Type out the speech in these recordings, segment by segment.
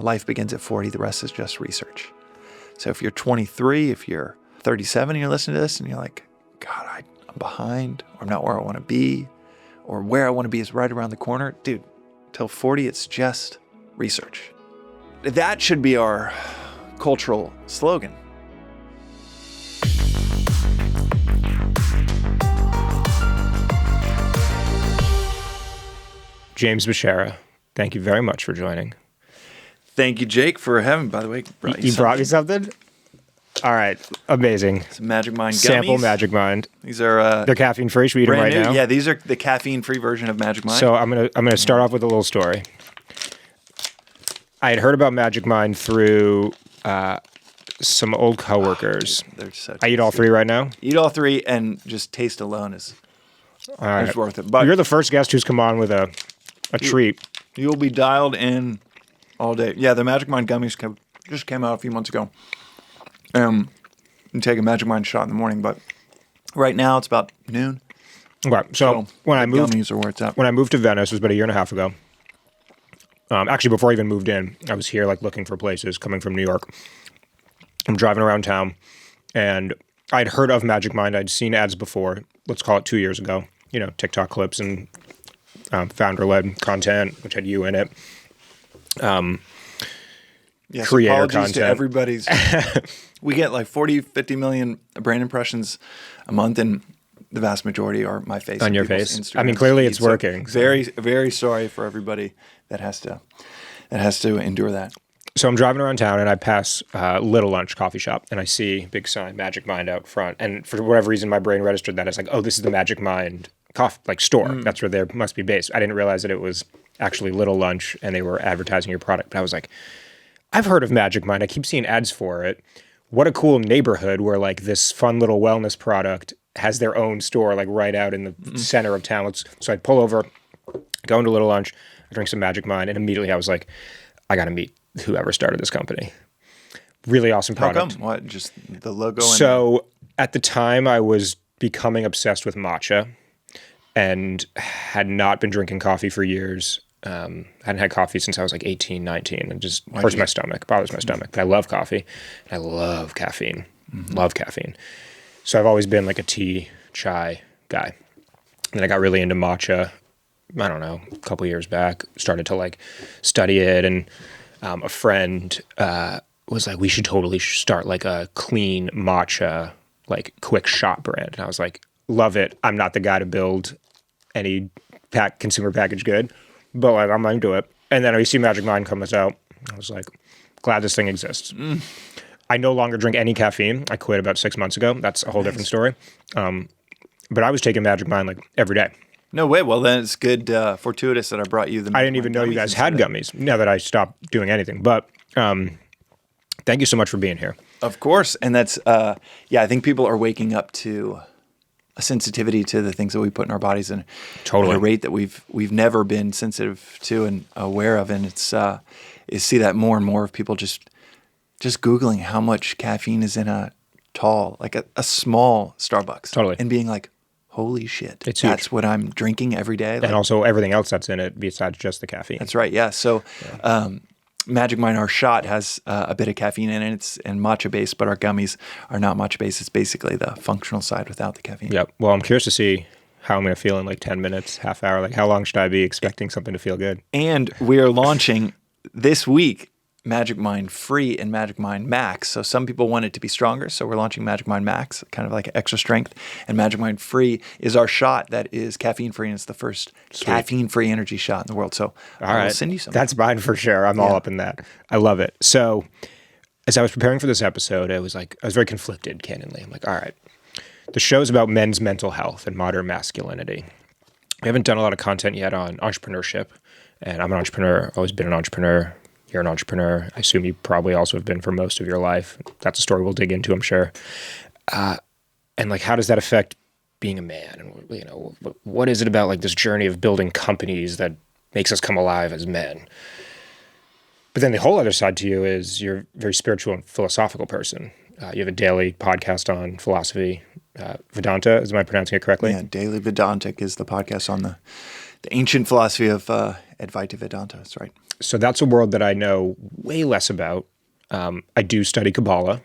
Life begins at 40. The rest is just research. So if you're 23, if you're 37 and you're listening to this and you're like, God, I'm behind, or I'm not where I want to be, or where I want to be is right around the corner. Dude, till 40, it's just research. That should be our cultural slogan. James Beshara, thank you very much for joining. Thank you, Jake, for having me. By the way, You brought me something? All right, amazing. Some Magic Mind gummies. Sample Magic Mind. These are they're caffeine-free. Should we eat them right now? Yeah, these are the caffeine-free version of Magic Mind. So I'm gonna start off with a little story. I had heard about Magic Mind through some old coworkers. They're so I eat all three right now? Eat all three, and just taste alone is worth it. But you're the first guest who's come on with a treat. You'll be dialed in all day. Yeah, the Magic Mind gummies just came out a few months ago. You take a Magic Mind shot in the morning, but right now it's about noon. Okay, so when I moved, gummies are where it's at. When I moved to Venice, it was about a year and a half ago. Actually, before I even moved in, I was here like looking for places, coming from New York. I'm driving around town, and I'd heard of Magic Mind. I'd seen ads before. Let's call it 2 years ago. You know, TikTok clips and founder-led content, which had you in it. Yes, creator apologies content. To everybody's. We get like 40, 50 million brand impressions a month, and the vast majority are my face. On your face? Instagram I mean, clearly feed. it's working. So very, very sorry for everybody that has to endure that. So I'm driving around town, and I pass Little Lunch coffee shop, and I see big sign Magic Mind out front. And for whatever reason, my brain registered that as like, oh, this is the Magic Mind coffee store. That's where they must be based. I didn't realize that it was actually Little Lunch, and they were advertising your product. But I was like, I've heard of Magic Mind. I keep seeing ads for it. What a cool neighborhood where like this fun little wellness product has their own store like right out in the center of town. So I pull over, go into Little Lunch, I drink some Magic Mind, and immediately I was like, I got to meet whoever started this company. Really awesome product. How come? What? Just the logo? So at the time I was becoming obsessed with matcha and had not been drinking coffee for years. Hadn't had coffee since I was like 18, 19, and just hurts my stomach, bothers my stomach. But I love coffee, and I love caffeine. Love caffeine. So I've always been like a tea, chai guy. And then I got really into matcha, I don't know, a couple years back, started to like study it, and a friend was like, we should totally start like a clean matcha, like quick shot brand. And I was like, love it. I'm not the guy to build any consumer packaged good, but like I'm into it. And then I see Magic Mind comes out. I was like, glad this thing exists. I no longer drink any caffeine. I quit about 6 months ago. That's a whole different story. But I was taking Magic Mind like every day. No way. Well, then it's good, fortuitous that I brought you the. I didn't even know you guys had gummies now that I stopped doing anything. But thank you so much for being here. Of course. And that's, I think people are waking up to a sensitivity to the things that we put in our bodies and totally at a rate that we've never been sensitive to and aware of. And it's you see that more and more of people just Googling how much caffeine is in a tall, like a small Starbucks. Totally. And being like, holy shit, that's huge. What I'm drinking every day. Like, and also everything else that's in it besides just the caffeine. That's right, yeah. So Magic Mind, our shot, has a bit of caffeine in it. It's matcha-based, but our gummies are not matcha-based. It's basically the functional side without the caffeine. Yep. Well, I'm curious to see how I'm going to feel in like 10 minutes, half hour. Like how long should I be expecting something to feel good? And we are launching this week Magic Mind Free and Magic Mind Max. So some people want it to be stronger, so we're launching Magic Mind Max, kind of like extra strength. And Magic Mind Free is our shot that is caffeine-free, and it's the first caffeine-free energy shot in the world. So I'll send you some. That's mine for sure. I'm all up in that. I love it. So as I was preparing for this episode, I was very conflicted, candidly. I'm like, all right, the show's about men's mental health and modern masculinity. We haven't done a lot of content yet on entrepreneurship, and I'm an entrepreneur, always been an entrepreneur. You're an entrepreneur. I assume you probably also have been for most of your life. That's a story we'll dig into, I'm sure. And like, how does that affect being a man? And you know, what is it about like this journey of building companies that makes us come alive as men? But then the whole other side to you is you're a very spiritual and philosophical person. You have a daily podcast on philosophy. Vedanta, am I pronouncing it correctly? Yeah, Daily Vedanta is the podcast on the The ancient philosophy of Advaita Vedanta. That's right. So that's a world that I know way less about. I do study Kabbalah.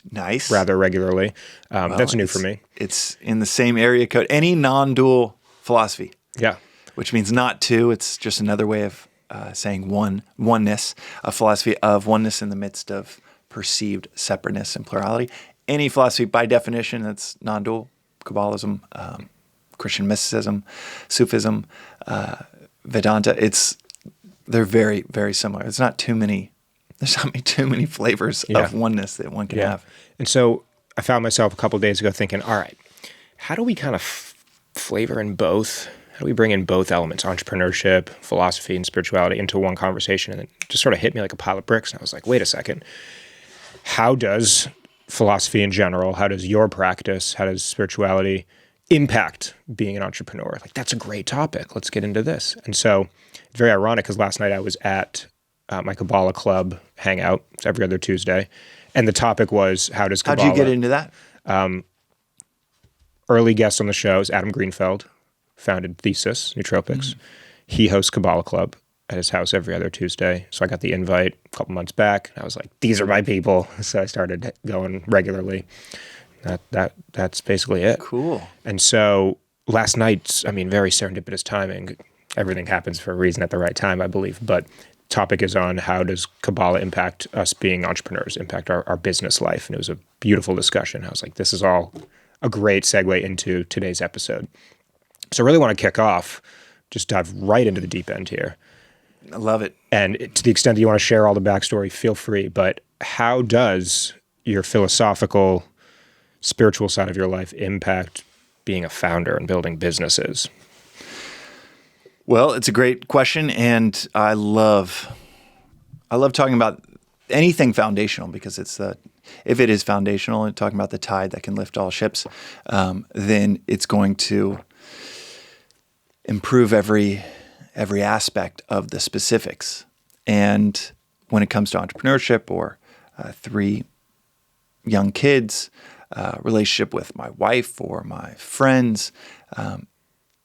Nice. Rather regularly. Well, that's new for me. It's in the same area code. Any non-dual philosophy. Yeah. Which means not two. It's just another way of saying oneness, a philosophy of oneness in the midst of perceived separateness and plurality. Any philosophy, by definition, that's non-dual, Kabbalism, Christian mysticism, Sufism, Vedanta, they're very, very similar. There's not too many flavors of oneness that one can have. And so I found myself a couple of days ago thinking, all right, how do we kind of flavor in both? How do we bring in both elements, entrepreneurship, philosophy, and spirituality into one conversation? And it just sort of hit me like a pile of bricks. And I was like, wait a second. How does philosophy in general, how does your practice, how does spirituality impact being an entrepreneur? Like, that's a great topic. Let's get into this. And so it's very ironic because last night I was at my Kabbalah club hangout. It's every other Tuesday. And the topic was, how does Kabbalah... How'd you get into that? Early guest on the show is Adam Greenfeld, founded Thesis, Nootropics. He hosts Kabbalah Club at his house every other Tuesday. So I got the invite a couple months back. And I was like, these are my people. So I started going regularly. That's basically it. Cool. And so last night, very serendipitous timing. Everything happens for a reason at the right time, I believe. But topic is on how does Kabbalah impact us being entrepreneurs, impact our business life. And it was a beautiful discussion. I was like, this is all a great segue into today's episode. So I really want to kick off, just dive right into the deep end here. I love it. And to the extent that you want to share all the backstory, feel free. But how does your philosophical, spiritual side of your life impact being a founder and building businesses? Well, it's a great question, and I love talking about anything foundational because if it is foundational and talking about the tide that can lift all ships, then it's going to improve every aspect of the specifics. And when it comes to entrepreneurship or 3 young kids, relationship with my wife or my friends,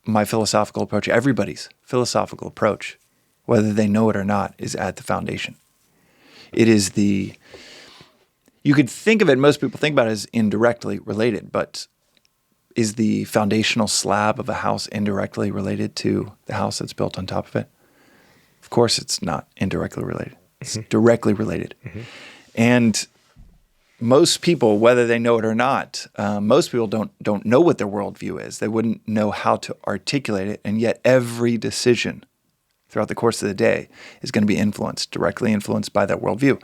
my philosophical approach, everybody's philosophical approach, whether they know it or not, is at the foundation. It is you could think of it, most people think about it as indirectly related, but is the foundational slab of a house indirectly related to the house that's built on top of it? Of course, it's not indirectly related. It's directly related. And most people, whether they know it or not, most people don't know what their worldview is. They wouldn't know how to articulate it, and yet every decision throughout the course of the day is going to be directly influenced by that worldview.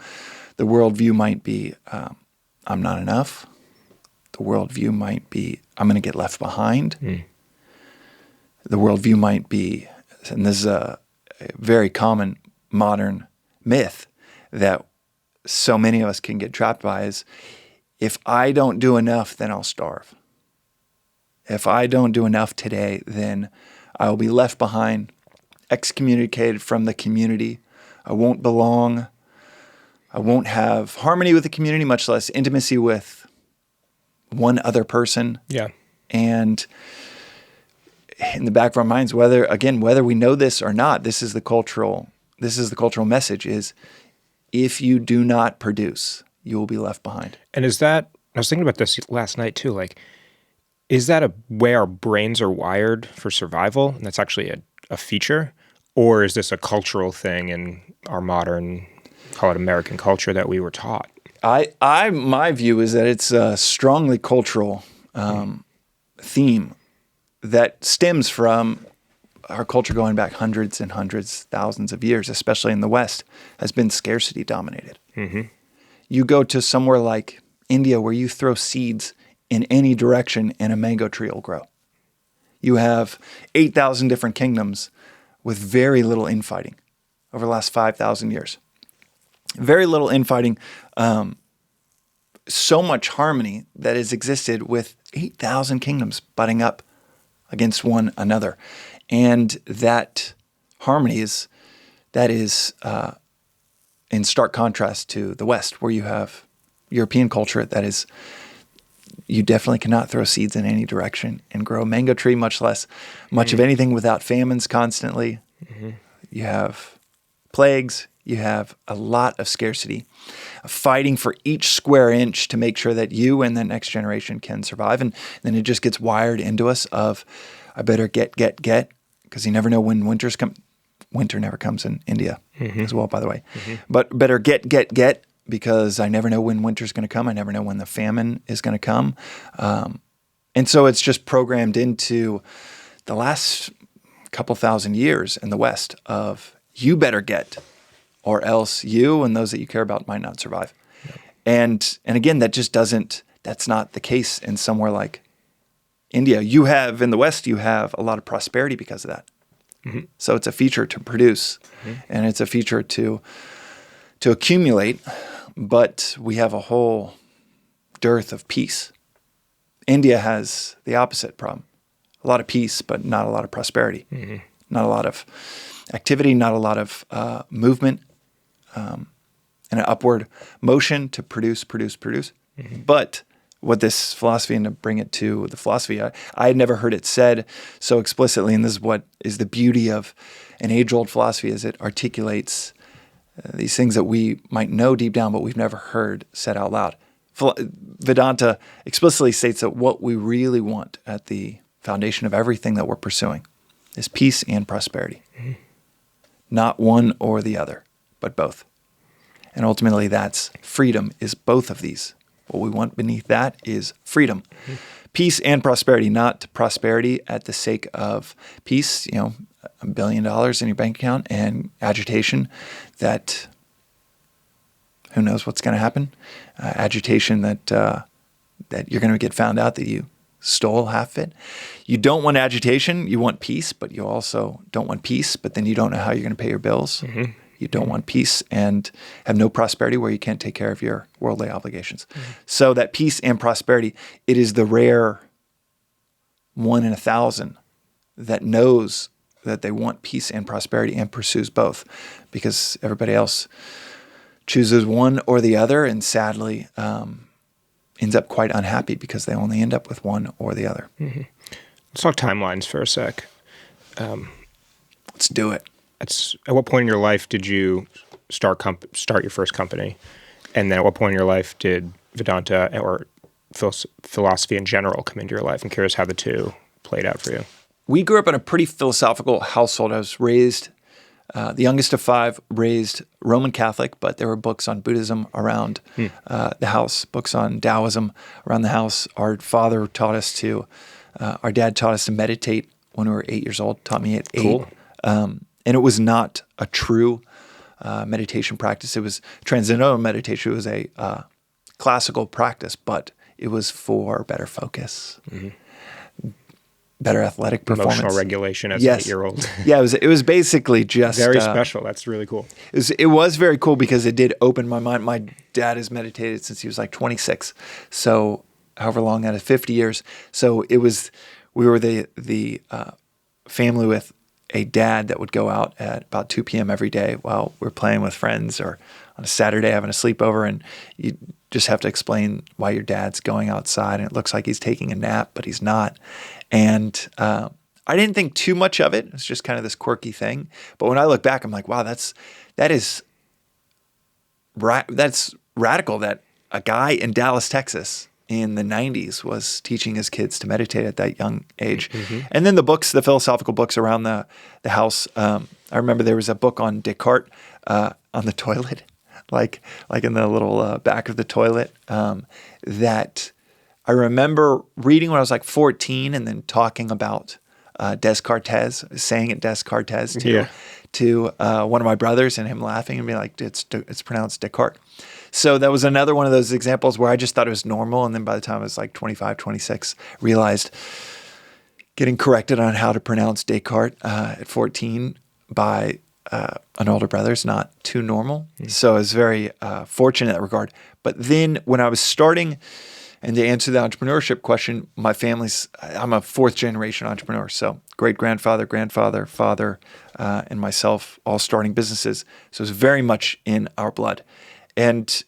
The worldview might be, I'm not enough. The worldview might be, I'm going to get left behind. The worldview might be, and this is a very common modern myth that so many of us can get trapped by, is if I don't do enough, then I'll starve. If I don't do enough today, then I will be left behind, excommunicated from the community. I won't belong. I won't have harmony with the community, much less intimacy with one other person. Yeah. And in the back of our minds, whether we know this or not, this is the cultural message is, if you do not produce, you will be left behind. And I was thinking about this last night too, like, is that a way our brains are wired for survival? And that's actually a feature? Or is this a cultural thing in our modern, call it American culture, that we were taught? My view is that it's a strongly cultural theme that stems from our culture going back hundreds and hundreds, thousands of years, especially in the West, has been scarcity dominated. You go to somewhere like India where you throw seeds in any direction and a mango tree will grow. You have 8,000 different kingdoms with very little infighting over the last 5,000 years. Very little infighting, so much harmony that has existed with 8,000 kingdoms butting up against one another. And that harmony is in stark contrast to the West, where you have European culture that is you definitely cannot throw seeds in any direction and grow a mango tree, much less much of anything without famines constantly. You have plagues. You have a lot of scarcity, fighting for each square inch to make sure that you and the next generation can survive. And then it just gets wired into us of, I better get, because you never know when winter's come. Winter never comes in India as well, by the way. But better get, because I never know when winter's going to come. I never know when the famine is going to come. And so it's just programmed into the last couple thousand years in the West of, you better get, or else you and those that you care about might not survive. Yep. And again, that's not the case in somewhere like India. In the West, you have a lot of prosperity because of that. So it's a feature to produce, and it's a feature to accumulate, but we have a whole dearth of peace. India has the opposite problem. A lot of peace, but not a lot of prosperity. Not a lot of activity, not a lot of movement, and an upward motion to produce. But what this philosophy, and to bring it to the philosophy, I had never heard it said so explicitly, and this is what is the beauty of an age-old philosophy, is it articulates these things that we might know deep down, but we've never heard said out loud. Vedanta explicitly states that what we really want at the foundation of everything that we're pursuing is peace and prosperity. Not one or the other, but both. And ultimately, that's freedom, is both of these. What we want beneath that is freedom. Peace and prosperity, not prosperity at the sake of peace, $1 billion in your bank account, and agitation that who knows what's going to happen. Agitation that you're going to get found out that you stole half of it. You don't want agitation. You want peace, but you also don't want peace, but then you don't know how you're going to pay your bills. You don't want peace and have no prosperity where you can't take care of your worldly obligations. So that peace and prosperity, it is the rare 1 in 1,000 that knows that they want peace and prosperity and pursues both, because everybody else chooses one or the other, and sadly ends up quite unhappy because they only end up with one or the other. Let's talk timelines for a sec. Let's do it. At what point in your life did you start your first company? And then at what point in your life did Vedanta or philosophy in general come into your life? I'm curious how the two played out for you. We grew up in a pretty philosophical household. I was raised, the youngest of 5, raised Roman Catholic, but there were books on Buddhism around the house, books on Taoism around the house. Our dad taught us to meditate when we were 8 years old, taught me at 8. Cool. And it was not a true meditation practice. It was transcendental meditation. It was a classical practice, but it was for better focus, better athletic performance. Emotional regulation as an 8-year-old. Yeah, it was basically just... Very special. That's really cool. It was very cool because it did open my mind. My dad has meditated since he was like 26. So however long that is, 50 years. So we were the family with a dad that would go out at about 2 p.m. every day while we're playing with friends, or on a Saturday having a sleepover, and you just have to explain why your dad's going outside and it looks like he's taking a nap, but he's not. And I didn't think too much of it. It's just kind of this quirky thing. But when I look back, I'm like, wow, that's radical that a guy in Dallas, Texas in the 90s was teaching his kids to meditate at that young age. And then the philosophical books around the house. I remember there was a book on Descartes on the toilet, like in the little back of the toilet, that I remember reading when I was like 14, and then talking about Descartes, saying it Descartes to one of my brothers, and him laughing and being like, it's pronounced Descartes. So that was another one of those examples where I just thought it was normal. And then by the time I was like 25, 26, realized getting corrected on how to pronounce Descartes at 14 by an older brother is not too normal. So I was very fortunate in that regard. But then when I was starting, and to answer the entrepreneurship question, I'm a 4th generation entrepreneur. So great-grandfather, grandfather, father, and myself all starting businesses. So it's very much in our blood. And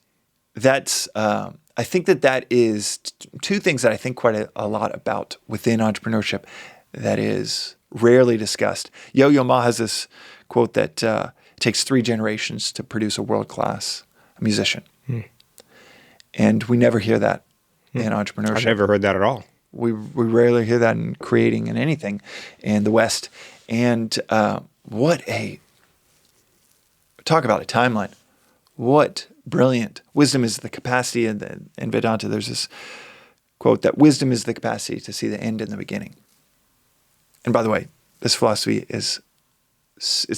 that's, I I think that is two things that I think quite a lot about within entrepreneurship that is rarely discussed. Yo-Yo Ma has this quote that it takes 3 generations to produce a world-class musician. And we never hear that in entrepreneurship. I've never heard that at all. We rarely hear that in creating in anything in the West. And talk about a timeline. What brilliant. Wisdom is the capacity, in Vedanta there's this quote that wisdom is the capacity to see the end in the beginning. And by the way, this philosophy it's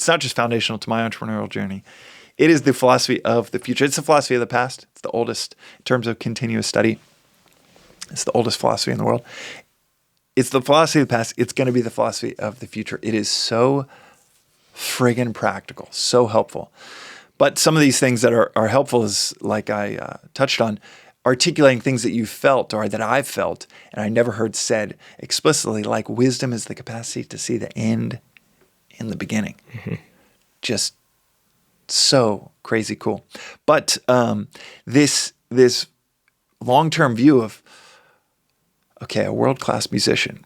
not just foundational to my entrepreneurial journey. It is the philosophy of the future. It's the philosophy of the past. It's the oldest in terms of continuous study. It's the oldest philosophy in the world. It's the philosophy of the past. It's going to be the philosophy of the future. It is so friggin' practical, so helpful. But some of these things that are helpful is, like I touched on, articulating things that you felt or that I've felt and I never heard said explicitly, like wisdom is the capacity to see the end in the beginning. Just so crazy cool. But this long-term view of, okay, a world-class musician.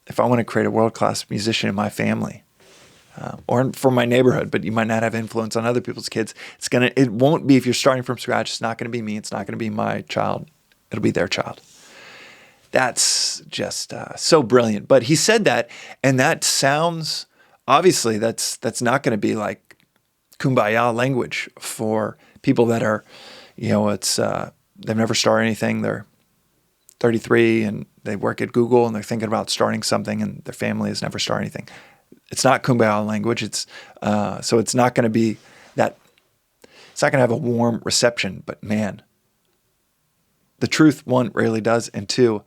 If I want to create a world-class musician in my family, or for my neighborhood, but you might not have influence on other people's kids. It won't be, if you're starting from scratch, it's not going to be me. It's not going to be my child. It'll be their child. That's just so brilliant. But he said that, and that sounds, obviously, that's not going to be like kumbaya language for people that are, they've never started anything. They're 33 and they work at Google and they're thinking about starting something and their family has never started anything. It's not kumbaya language. So it's not going to be that. It's not going to have a warm reception. But man, the truth, one, rarely does, and two,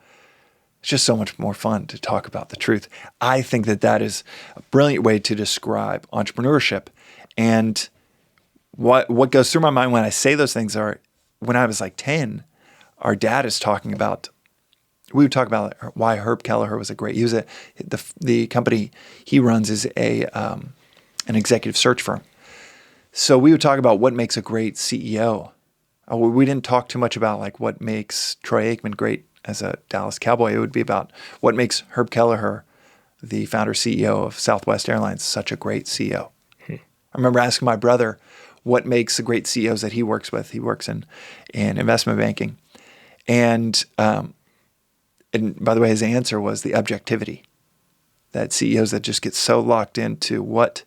it's just so much more fun to talk about the truth. I think that is a brilliant way to describe entrepreneurship. And what goes through my mind when I say those things are, when I was like 10, our dad is talking about. We would talk about why Herb Kelleher was the company he runs is an executive search firm. So we would talk about what makes a great CEO. We didn't talk too much about like what makes Troy Aikman great as a Dallas Cowboy. It would be about what makes Herb Kelleher, the founder CEO of Southwest Airlines, such a great CEO. I remember asking my brother what makes the great CEOs that he works with. He works in investment banking. And by the way, his answer was the objectivity. That CEOs that just get so locked into what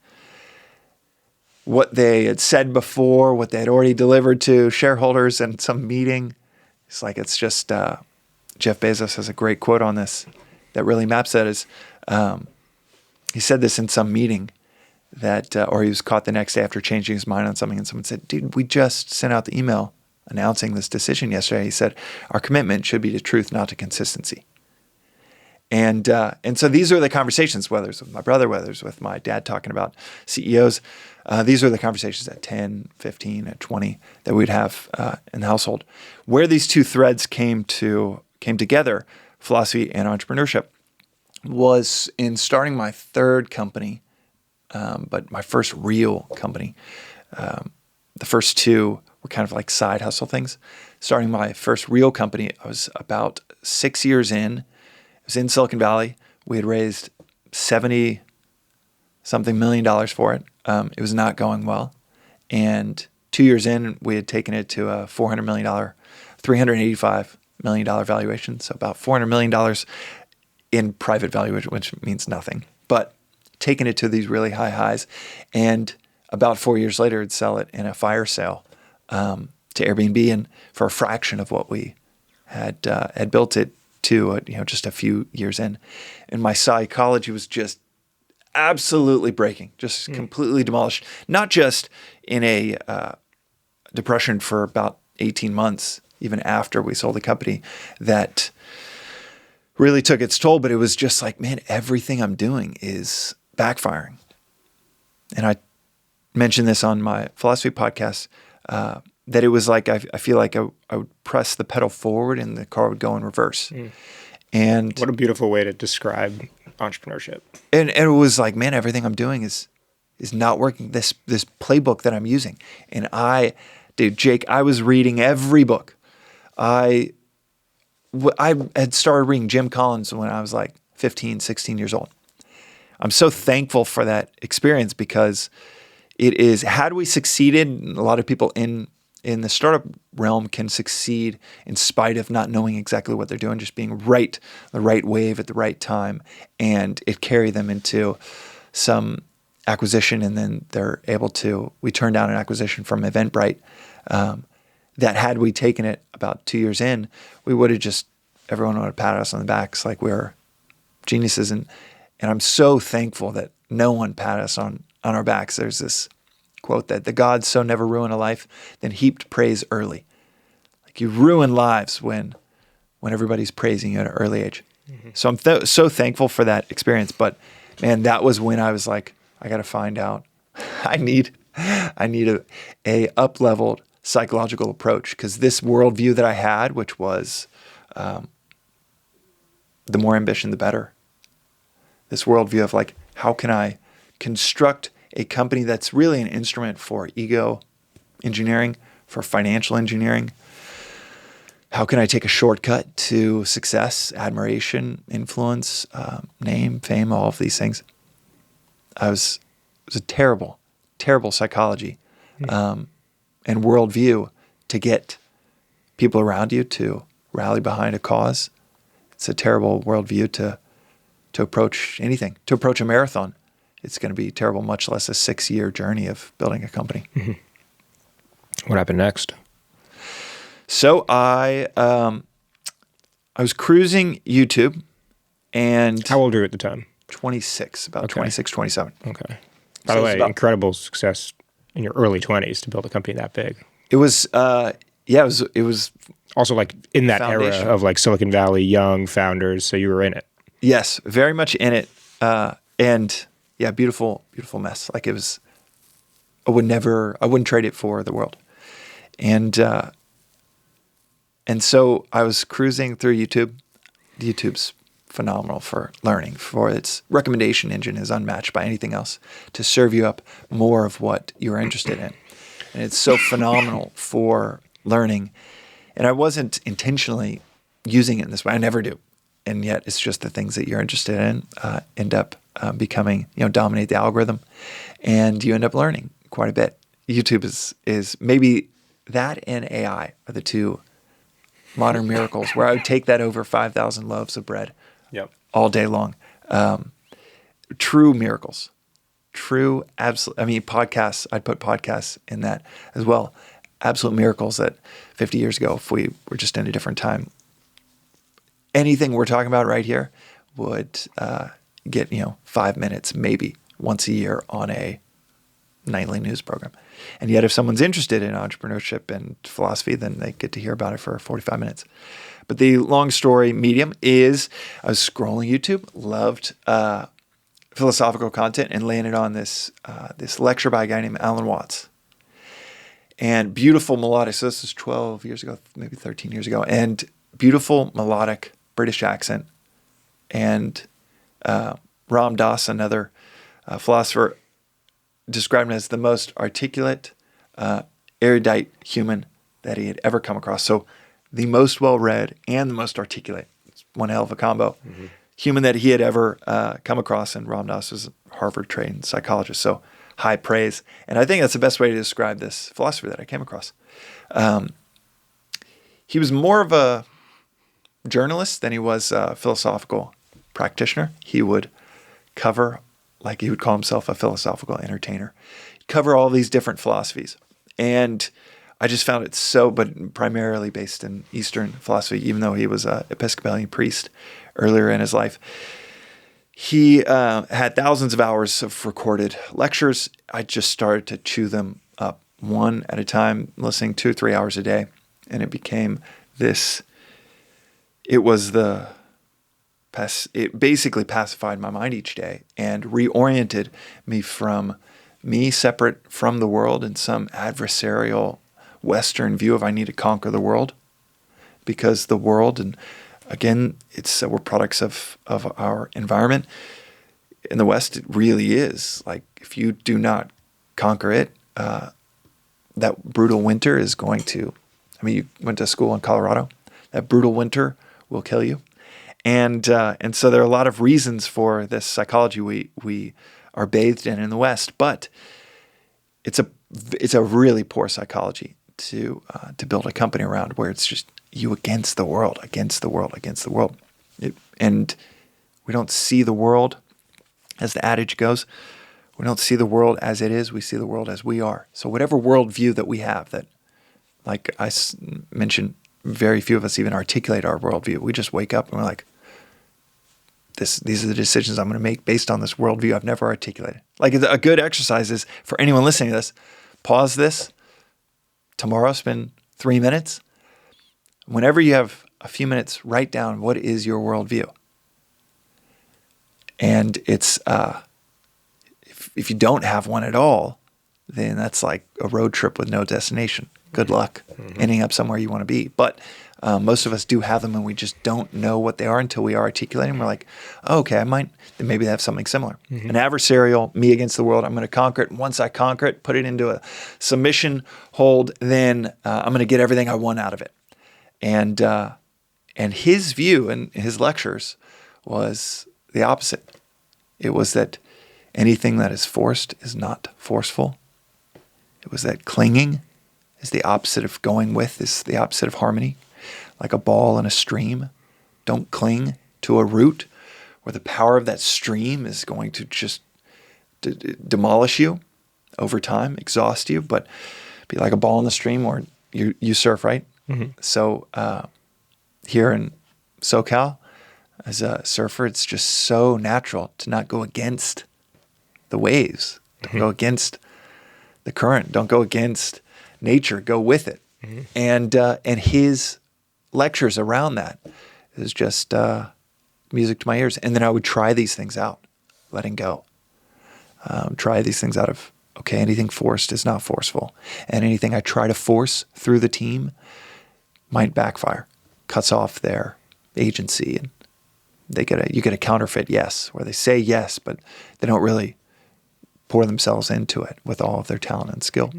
they had said before, what they had already delivered to shareholders in some meeting. It's just, Jeff Bezos has a great quote on this that really maps that. He said this in some meeting or he was caught the next day after changing his mind on something, and someone said, dude, we just sent out the email announcing this decision yesterday. He said, our commitment should be to truth, not to consistency. And so these are the conversations, whether it's with my brother, whether it's with my dad talking about CEOs. These are the conversations at 10, 15, at 20 that we'd have in the household. Where these two threads came together, philosophy and entrepreneurship, was in starting my third company, but my first real company. The first two were kind of like side hustle things. Starting my first real company, I was about 6 years in. It was in Silicon Valley. We had raised $70-something million for it. It was not going well. And 2 years in, we had taken it to a $400 million, $385 million valuation. So about $400 million in private valuation, which means nothing. But taking it to these really high highs. And about 4 years later, I'd sell it in a fire sale to Airbnb, and for a fraction of what we had built it to, just a few years in. And my psychology was just absolutely breaking, just completely demolished. Not just in a depression for about 18 months, even after we sold the company, that really took its toll, but it was just like, man, everything I'm doing is backfiring. And I mentioned this on my philosophy podcast, that it was like I feel like I would press the pedal forward and the car would go in reverse. And what a beautiful way to describe entrepreneurship. And it was like, man, everything I'm doing is not working. This playbook that I'm using. And Jake, I was reading every book I had started reading Jim Collins when I was like 15, 16 years old. I'm so thankful for that experience because it is, had we succeeded, a lot of people in the startup realm can succeed in spite of not knowing exactly what they're doing, just being the right wave at the right time, and it carry them into some acquisition, and then they're able to, we turned down an acquisition from Eventbrite that had we taken it about 2 years in, we would have just, everyone would have patted us on the backs like we were geniuses. And I'm so thankful that no one patted us on our backs. There's this quote that the gods so never ruin a life, then heaped praise early. Like you ruin lives when everybody's praising you at an early age. Mm-hmm. So I'm so thankful for that experience. But man, that was when I was like, I got to find out. I need a up-leveled psychological approach, because this worldview that I had, which was the more ambition, the better. This worldview of like, how can I construct a company that's really an instrument for ego engineering, for financial engineering? How can I take a shortcut to success, admiration, influence, name, fame, all of these things? It was a terrible, terrible psychology and worldview to get people around you to rally behind a cause. It's a terrible worldview to approach anything, to approach a marathon. It's going to be terrible, much less a 6-year journey of building a company. Mm-hmm. What happened next? So I was cruising YouTube, and how old were you at the time? 26, about 26, 27. Okay. By the way, incredible success in your early 20s to build a company that big. It was, it was also like in that era of like Silicon Valley, young founders. So you were in it. Yes, very much in it. And yeah, beautiful, beautiful mess. Like it was, I wouldn't trade it for the world. And so I was cruising through YouTube. YouTube's phenomenal for learning, for its recommendation engine is unmatched by anything else to serve you up more of what you're interested in. And it's so phenomenal for learning. And I wasn't intentionally using it in this way. I never do. And yet it's just the things that you're interested in end up becoming, dominate the algorithm. And you end up learning quite a bit. YouTube is maybe that and AI are the two modern miracles where I would take that over 5,000 loaves of bread all day long. True miracles. True, absolute. I mean, podcasts, I'd put podcasts in that as well. Absolute miracles that 50 years ago, if we were just in a different time, anything we're talking about right here would get 5 minutes maybe once a year on a nightly news program. And yet if someone's interested in entrepreneurship and philosophy, then they get to hear about it for 45 minutes. But the long story medium is I was scrolling YouTube, loved philosophical content, and landed on this lecture by a guy named Alan Watts. And beautiful melodic, so this is 12 years ago, maybe 13 years ago, and beautiful melodic British accent. And Ram Dass, another philosopher, described him as the most articulate, erudite human that he had ever come across. So the most well-read and the most articulate. It's one hell of a combo. Mm-hmm. Human that he had ever come across. And Ram Dass was a Harvard-trained psychologist. So high praise. And I think that's the best way to describe this philosopher that I came across. He was more of a journalist than he was a philosophical practitioner. He would cover, like he would call himself a philosophical entertainer, cover all these different philosophies. And I just found it so, but primarily based in Eastern philosophy, even though he was an Episcopalian priest earlier in his life. He had thousands of hours of recorded lectures. I just started to chew them up one at a time, listening 2 or 3 hours a day. And it became this, it basically pacified my mind each day and reoriented me from me separate from the world in some adversarial Western view of I need to conquer the world, because the world, and again, we're products of our environment. In the West, it really is. Like, if you do not conquer it, that brutal winter is going to I mean, you went to school in Colorado. That brutal winter will kill you. And so there are a lot of reasons for this psychology we are bathed in the West, but it's a really poor psychology to build a company around, where it's just you against the world, against the world, against the world. And we don't see the world, as the adage goes, we don't see the world as it is, we see the world as we are. So whatever worldview that we have, that, like I mentioned, very few of us even articulate our worldview. We just wake up and we're like, these are the decisions I'm going to make based on this worldview I've never articulated. Like, a good exercise is, for anyone listening to this, pause this. Tomorrow, spend 3 minutes. Whenever you have a few minutes, write down, what is your worldview? And it's, if you don't have one at all, then that's like a road trip with no destination. Good luck ending up somewhere you want to be. But most of us do have them, and we just don't know what they are until we are articulating them. We're like, oh, okay, then maybe they have something similar. An adversarial, me against the world, I'm going to conquer it. And once I conquer it, put it into a submission hold, then I'm going to get everything I want out of it. And his view in his lectures was the opposite. It was that anything that is forced is not forceful. It was that clinging is the opposite of going with, is the opposite of harmony. Like a ball in a stream. Don't cling to a root where the power of that stream is going to just demolish you over time, exhaust you, but be like a ball in the stream, or you surf, right? So here in SoCal, as a surfer, it's just so natural to not go against the waves. Don't go against the current. Don't go against nature. Go with it. And his lectures around that is just music to my ears. And then I would try these things out, letting go. Try these things out of, okay, anything forced is not forceful. And anything I try to force through the team might backfire, cuts off their agency, and you get a counterfeit yes, where they say yes, but they don't really pour themselves into it with all of their talent and skill.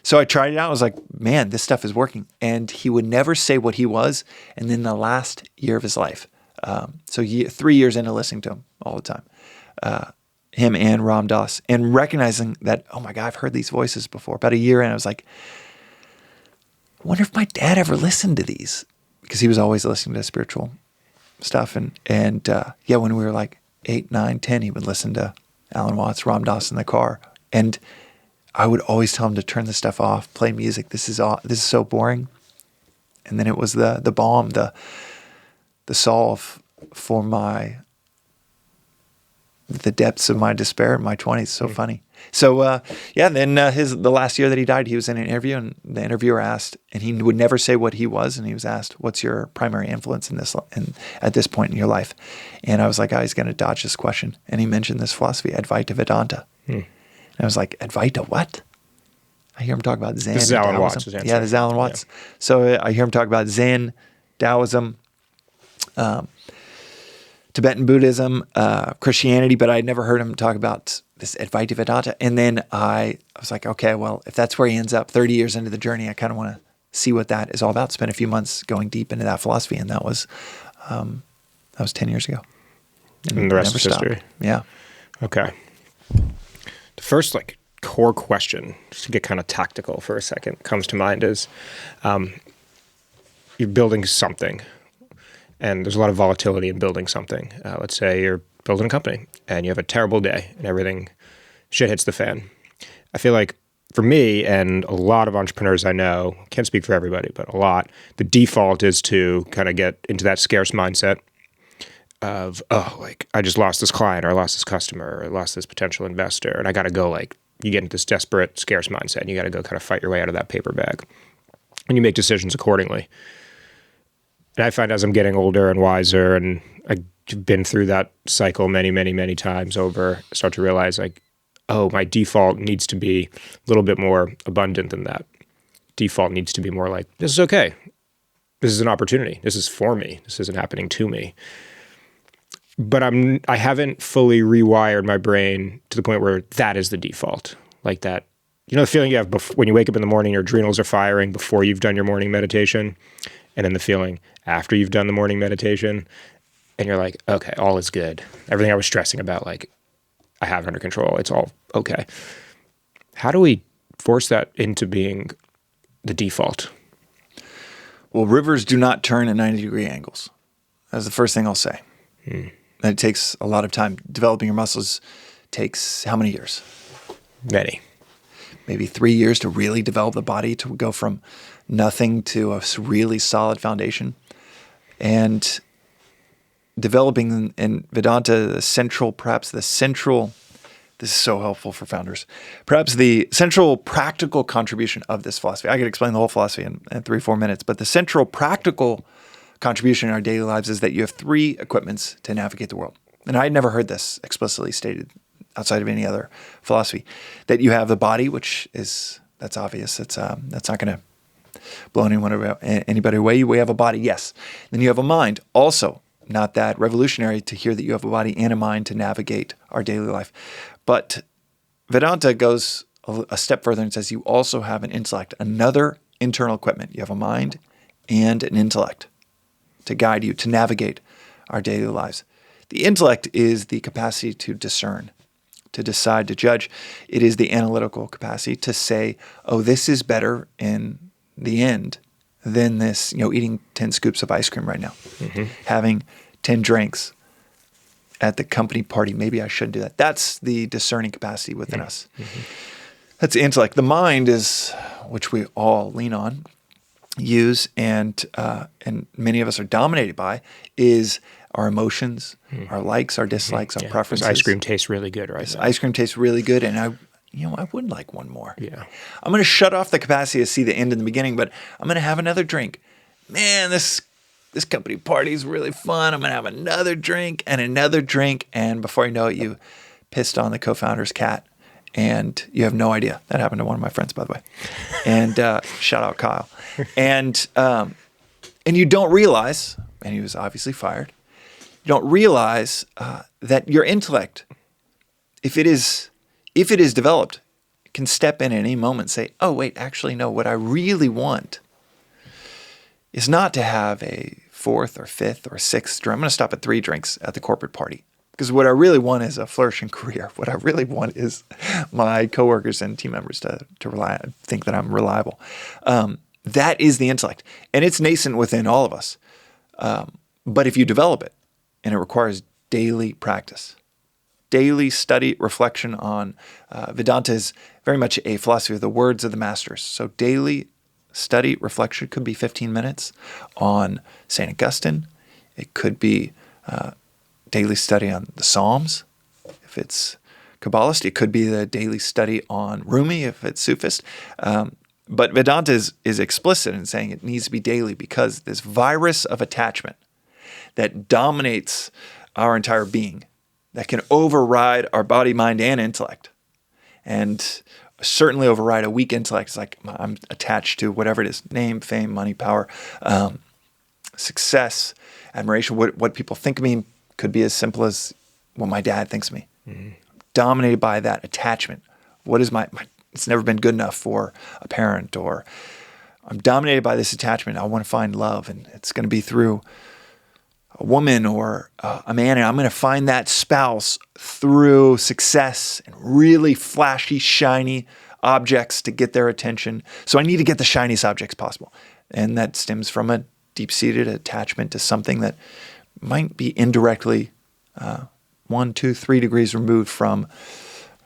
So I tried it out. I was like, man, this stuff is working. And he would never say what he was. And then the last year of his life, 3 years into listening to him all the time, him and Ram Dass, and recognizing that, oh my God, I've heard these voices before. About a year in, I was like, I wonder if my dad ever listened to these, because he was always listening to spiritual stuff. And when we were like 8, 9, 10, he would listen to Alan Watts, Ram Dass in the car. And I would always tell him to turn the stuff off, play music. This is so boring. And then it was the balm, the solve for the depths of my despair in my 20s. So funny. So then the last year that he died, he was in an interview, and the interviewer asked, and he would never say what he was, and he was asked, "What's your primary influence at this point in your life?" And I was like, he's going to dodge this question, and he mentioned this philosophy, Advaita Vedanta. And I was like, Advaita what? I hear him talk about Zen. This is Alan Watts' answer. Yeah, this is Alan Watts. Yeah. So I hear him talk about Zen, Taoism, Tibetan Buddhism, Christianity, but I'd never heard him talk about this Advaita Vedanta. And then I was like, okay, well, if that's where he ends up 30 years into the journey, I kind of want to see what that is all about. Spend a few months going deep into that philosophy, and that was 10 years ago. And the rest is history. Yeah. Okay. The first core question, just to get kind of tactical for a second, comes to mind is you're building something, and there's a lot of volatility in building something. Let's say you're building a company and you have a terrible day and shit hits the fan. I feel like for me and a lot of entrepreneurs I know, can't speak for everybody, but a lot, the default is to kind of get into that scarce mindset of, I just lost this client, or I lost this customer, or I lost this potential investor, and I got to go you get into this desperate, scarce mindset, and you got to go kind of fight your way out of that paper bag. And you make decisions accordingly. And I find as I'm getting older and wiser, and I've been through that cycle many, many, many times over, I start to realize my default needs to be a little bit more abundant than that. Default needs to be more like, this is okay. This is an opportunity. This is for me. This isn't happening to me. But I haven't fully rewired my brain to the point where that is the default. Like that, You know the feeling you have when you wake up in the morning, your adrenals are firing before you've done your morning meditation, and then the feeling after you've done the morning meditation, and you're like, okay, all is good. Everything I was stressing about, like, I have it under control. It's all okay. How do we force that into being the default? Well, rivers do not turn at 90-degree angles. That's the first thing I'll say. And it takes a lot of time. Developing your muscles takes how many years? Many. Maybe 3 years to really develop the body, to go from nothing to a really solid foundation. And developing in Vedanta, this is so helpful for founders, perhaps the central practical contribution of this philosophy. I could explain the whole philosophy in 3-4 minutes, but the central practical contribution in our daily lives is that you have 3 equipments to navigate the world. And I had never heard this explicitly stated outside of any other philosophy, that you have the body, that's obvious. That's not going to blow anybody away. We have a body, yes. Then you have a mind, also not that revolutionary to hear that you have a body and a mind to navigate our daily life. But Vedanta goes a step further and says you also have an intellect, another internal equipment. You have a mind and an intellect to guide you, to navigate our daily lives. The intellect is the capacity to discern, to decide, to judge. It is the analytical capacity to say, oh, this is better in the end than this, eating 10 scoops of ice cream right now, having 10 drinks at the company party. Maybe I shouldn't do that. That's the discerning capacity within us. That's the intellect. The mind is, which we all lean on, use, and many of us are dominated by, is our emotions, our likes, our dislikes, our preferences. Ice cream tastes really good right now. Ice cream tastes really good, and I would like one more. Yeah. I'm going to shut off the capacity to see the end in the beginning, but I'm going to have another drink. Man, this company party is really fun. I'm going to have another drink, and before you know it, you pissed on the co-founder's cat, and you have no idea. That happened to one of my friends, by the way. And shout out Kyle. And you don't realize, and he was obviously fired, you don't realize that your intellect, if it is developed, can step in at any moment and say, oh, wait, actually, no, what I really want is not to have a 4th or 5th or 6th drink. I'm going to stop at 3 drinks at the corporate party. Because what I really want is a flourishing career. What I really want is my coworkers and team members to think that I'm reliable. That is the intellect. And it's nascent within all of us. But if you develop it, and it requires daily practice, daily study, reflection on Vedanta is very much a philosophy of the words of the masters. So daily study, reflection could be 15 minutes on St. Augustine. It could be daily study on the Psalms, if it's Kabbalist. It could be the daily study on Rumi, if it's Sufist. But Vedanta is explicit in saying it needs to be daily because this virus of attachment that dominates our entire being, that can override our body, mind, and intellect, and certainly override a weak intellect. It's like I'm attached to whatever it is, name, fame, money, power, success, admiration. What people think of me could be as simple as what my dad thinks of me. Dominated by that attachment. What is my it's never been good enough for a parent, or I'm dominated by this attachment. I want to find love, and it's going to be through a woman or a man, and I'm going to find that spouse through success and really flashy, shiny objects to get their attention. So I need to get the shiniest objects possible. And that stems from a deep-seated attachment to something that might be indirectly 1, 2, 3 degrees removed from,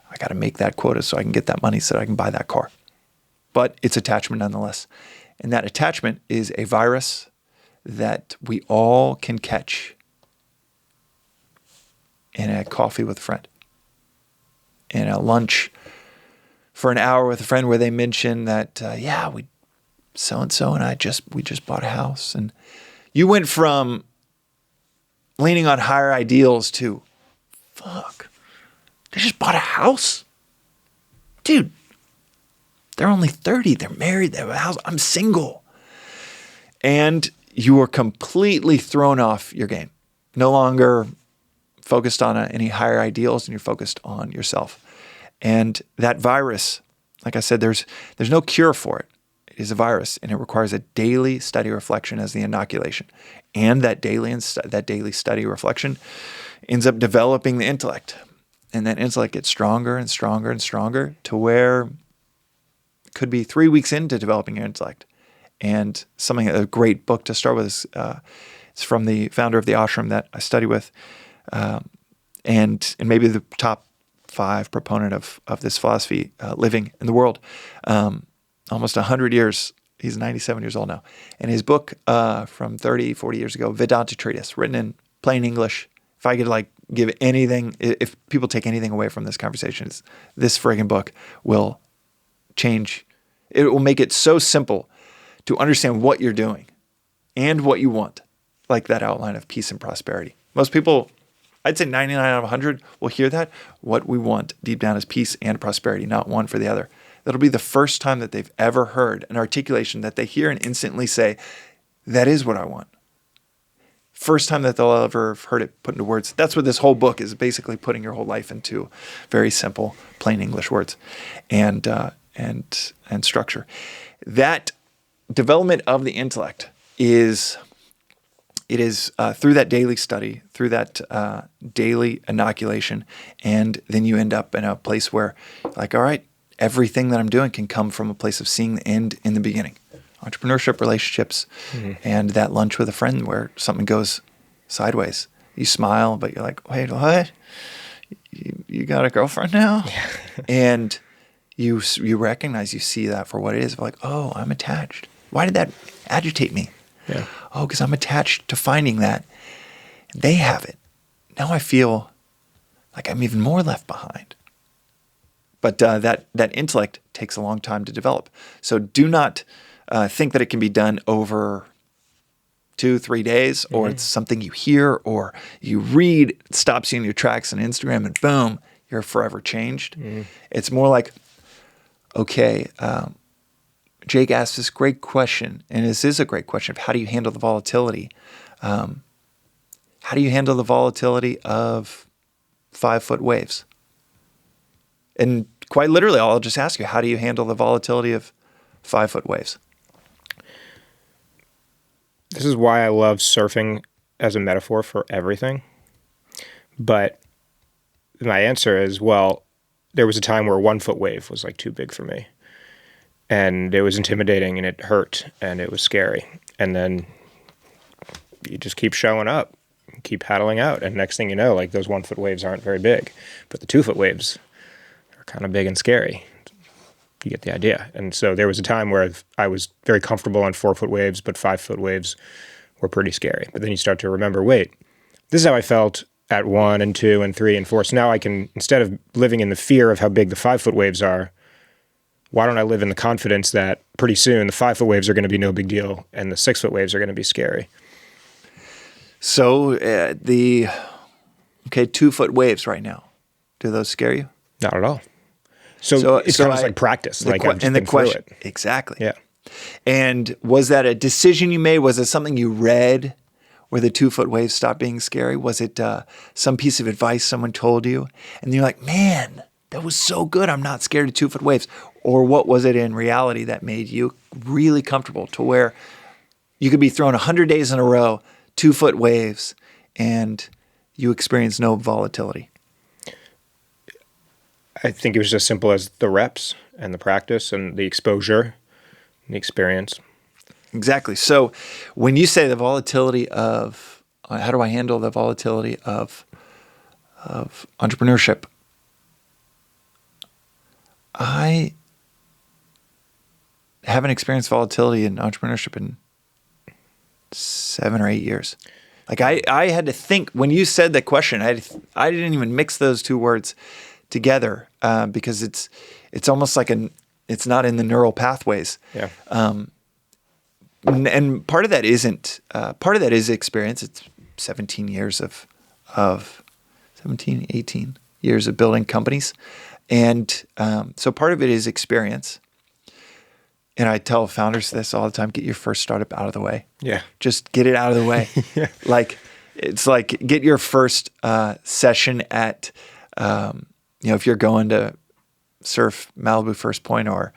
I got to make that quota so I can get that money so that I can buy that car. But it's attachment nonetheless. And that attachment is a virus that we all can catch in a coffee with a friend, in a lunch for an hour with a friend where they mention that, we so-and-so and we just bought a house. And you went from leaning on higher ideals to, fuck, they just bought a house? Dude, they're only 30. They're married. They have a house. I'm single. And you are completely thrown off your game. No longer focused on any higher ideals, and you're focused on yourself. And that virus like I said, there's no cure for it. It is a virus, and it requires a daily study reflection as the inoculation. And that daily study reflection ends up developing the intellect. And that intellect gets stronger and stronger and stronger to where it could be 3 weeks into developing your intellect. And a great book to start with is it's from the founder of the ashram that I study with, and maybe the top 5 proponent of this philosophy living in the world. Almost 100 years. He's 97 years old now. And his book from 30, 40 years ago, Vedanta Treatise, written in plain English. If I could give anything, if people take anything away from this conversation, it's this friggin' book will change. It will make it so simple to understand what you're doing and what you want, like that outline of peace and prosperity. Most people, I'd say 99 out of 100 will hear that. What we want deep down is peace and prosperity, not one for the other. That'll be the first time that they've ever heard an articulation that they hear and instantly say, that is what I want. First time that they'll ever have heard it put into words. That's what this whole book is, basically putting your whole life into very simple, plain English words and structure. That development of the intellect is through that daily study, through that daily inoculation, and then you end up in a place where, all right, everything that I'm doing can come from a place of seeing the end in the beginning. Entrepreneurship, relationships, and that lunch with a friend where something goes sideways. You smile, but you're like, wait, what? You got a girlfriend now? Yeah. And you recognize, you see that for what it is. Like, oh, I'm attached. Why did that agitate me? Yeah. Oh, because I'm attached to finding that. They have it. Now I feel like I'm even more left behind. But that intellect takes a long time to develop. So do not think that it can be done over 2-3 days, or it's something you hear or you read, it stops you in your tracks on Instagram, and boom, you're forever changed. It's more like, okay, Jake asked this great question, and this is a great question of how do you handle the volatility? How do you handle the volatility of 5-foot waves? And quite literally, I'll just ask you, how do you handle the volatility of 5-foot waves? This is why I love surfing as a metaphor for everything. But my answer is, well, there was a time where a 1-foot wave was too big for me. And it was intimidating, and it hurt, and it was scary. And then you just keep showing up, keep paddling out. And next thing you know, those 1-foot waves aren't very big. But the 2-foot waves are kind of big and scary. You get the idea. And so there was a time where I was very comfortable on 4-foot waves, but 5-foot waves were pretty scary. But then you start to remember, wait, this is how I felt at 1 and 2 and 3 and 4. So now I can, instead of living in the fear of how big the 5-foot waves are, why don't I live in the confidence that pretty soon the 5-foot waves are going to be no big deal and the 6-foot waves are going to be scary? So 2-foot waves right now, do those scare you? Not at all. So it's almost like practice. I've just been through it. Exactly. Yeah. And was that a decision you made? Was it something you read where the 2-foot waves stopped being scary? Was it some piece of advice someone told you? And you're like, man, that was so good. I'm not scared of 2-foot waves. Or what was it in reality that made you really comfortable to where you could be thrown 100 days in a row, 2-foot waves, and you experience no volatility? I think it was as simple as the reps and the practice and the exposure and the experience. Exactly. So when you say the volatility of, how do I handle the volatility of entrepreneurship? I haven't experienced volatility in entrepreneurship in 7 or 8 years. I had to think, when you said that question, I didn't even mix those two words together because it's almost like it's not in the neural pathways. Yeah. And part of that is experience. It's 17 years of 18 years of building companies. And so part of it is experience. And I tell founders this all the time, get your first startup out of the way. Yeah. Just get it out of the way. Yeah. It's like get your first session at, if you're going to surf Malibu First Point or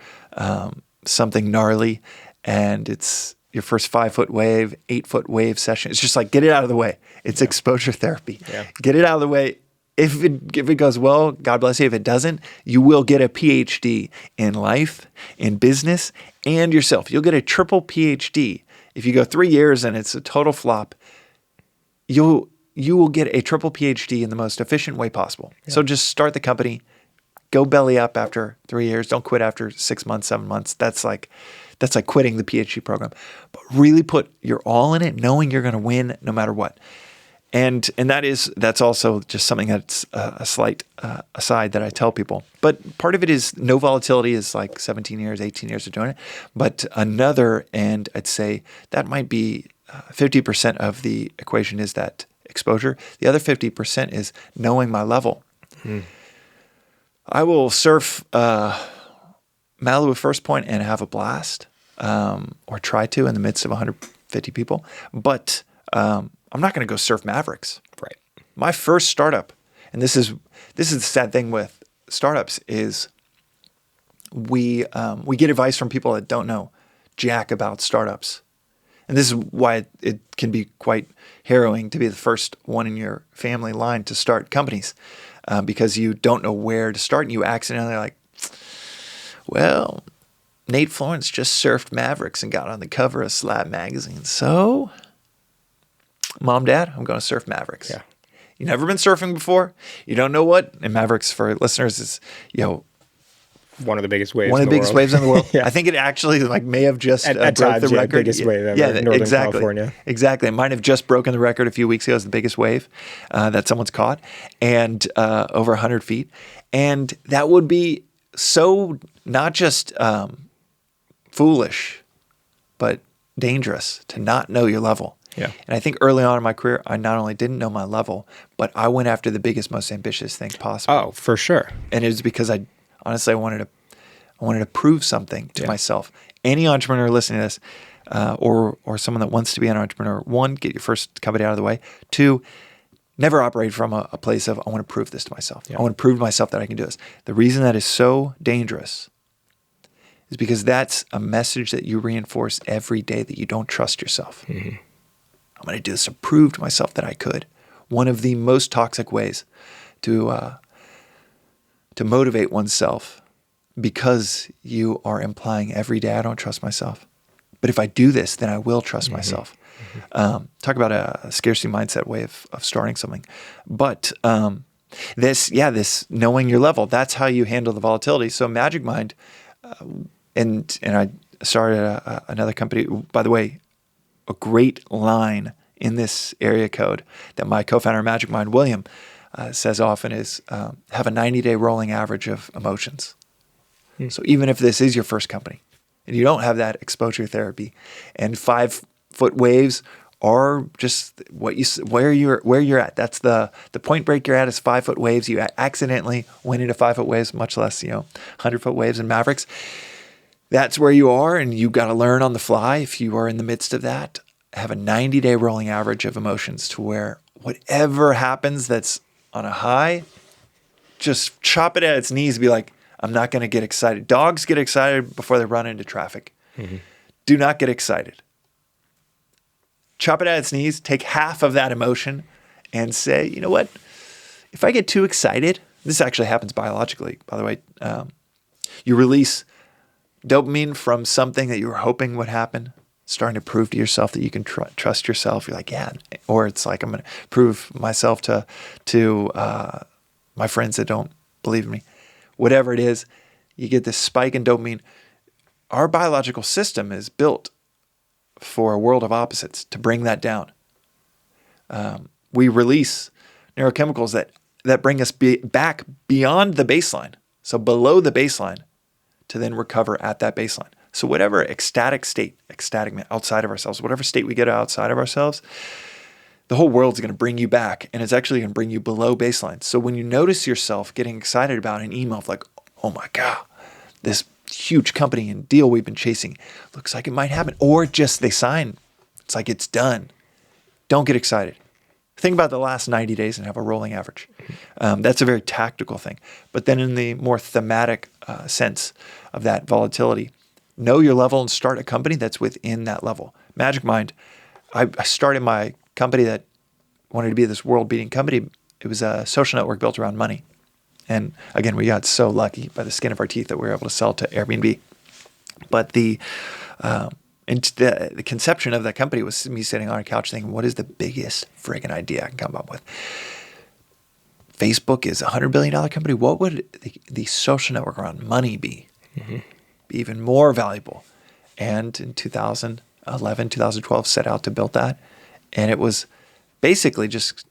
something gnarly, and it's your first 5-foot wave, 8-foot wave session. It's just like, get it out of the way. It's exposure therapy. Yeah. Get it out of the way. If it goes well, God bless you. If it doesn't, you will get a PhD in life, in business, and yourself. You'll get a triple PhD. If you go 3 years and it's a total flop, you will get a triple PhD in the most efficient way possible. Yeah. So just start the company, go belly up after 3 years. Don't quit after 6 months, 7 months. That's like quitting the PhD program. But really put your all in it, knowing you're going to win no matter what. And that's also just something that's a slight aside that I tell people. But part of it is no volatility is like 17 years, 18 years of doing it. But another, and I'd say that might be 50% of the equation is that exposure. The other 50% is knowing my level. I will surf Malibu First Point and have a blast, or try to in the midst of 150 people. But I'm not going to go surf Mavericks. Right. My first startup, and this is the sad thing with startups, is we get advice from people that don't know jack about startups. And this is why it can be quite harrowing to be the first one in your family line to start companies, because you don't know where to start, and you accidentally like, well, Nate Florence just surfed Mavericks and got on the cover of Slab magazine. So, Mom, Dad, I'm going to surf Mavericks. Yeah. You've never been surfing before. You don't know what. And Mavericks, for listeners, is, one of the biggest waves. One of the biggest waves in the world. Yeah. I think it actually may have just at broke times, the record. Biggest wave ever in Northern California. Exactly. It might have just broken the record a few weeks ago as the biggest wave that someone's caught, and over 100 feet. And that would be so not just foolish, but dangerous to not know your level. Yeah. And I think early on in my career, I not only didn't know my level, but I went after the biggest, most ambitious thing possible. Oh, for sure. And it was because I wanted to prove something to myself. Any entrepreneur listening to this, or someone that wants to be an entrepreneur, one, get your first company out of the way. Two, never operate from a place of, I want to prove this to myself. Yeah. I want to prove to myself that I can do this. The reason that is so dangerous is because that's a message that you reinforce every day, that you don't trust yourself. Mm-hmm. I'm going to do this to prove to myself that I could. One of the most toxic ways to motivate oneself, because you are implying every day, I don't trust myself. But if I do this, then I will trust myself. Mm-hmm. Talk about a scarcity mindset way of starting something. But this knowing your level, that's how you handle the volatility. So Magic Mind, and I started another company, by the way, a great line in this area code that my co-founder of Magic Mind, William, says often is have a 90-day rolling average of emotions. So even if this is your first company and you don't have that exposure therapy, and 5-foot waves are just where you're at. That's the point break you're at is 5-foot waves. You accidentally went into 5-foot waves, much less 100-foot waves and Mavericks. That's where you are, and you got to learn on the fly. If you are in the midst of that, have a 90-day rolling average of emotions, to where whatever happens that's on a high, just chop it at its knees. Be like, I'm not going to get excited. Dogs get excited before they run into traffic. Mm-hmm. Do not get excited. Chop it at its knees. Take half of that emotion and say, you know what? If I get too excited, this actually happens biologically, by the way. You release dopamine from something that you were hoping would happen, starting to prove to yourself that you can trust yourself. You're like, yeah. Or it's like, I'm going to prove myself to my friends that don't believe in me. Whatever it is, you get this spike in dopamine. Our biological system is built for a world of opposites, to bring that down. We release neurochemicals that bring us back beyond the baseline, so below the baseline, to then recover at that baseline. So whatever ecstatic outside of ourselves, whatever state we get outside of ourselves, the whole world's going to bring you back, and it's actually going to bring you below baseline. So when you notice yourself getting excited about an email of like, oh my God, this huge company and deal we've been chasing, looks like it might happen. Or just they sign, it's like it's done. Don't get excited. think about the last 90 days and have a rolling average. That's a very tactical thing. But then in the more thematic sense of that volatility, know your level and start a company that's within that level. Magic Mind, I started my company that wanted to be this world-beating company. It was a social network built around money. And again, we got so lucky by the skin of our teeth that we were able to sell to Airbnb. But the conception of that company was me sitting on a couch thinking, what is the biggest friggin' idea I can come up with? Facebook is a $100 billion company. What would the social network around money be? Be even more valuable. And in 2011, 2012, set out to build that. And it was basically just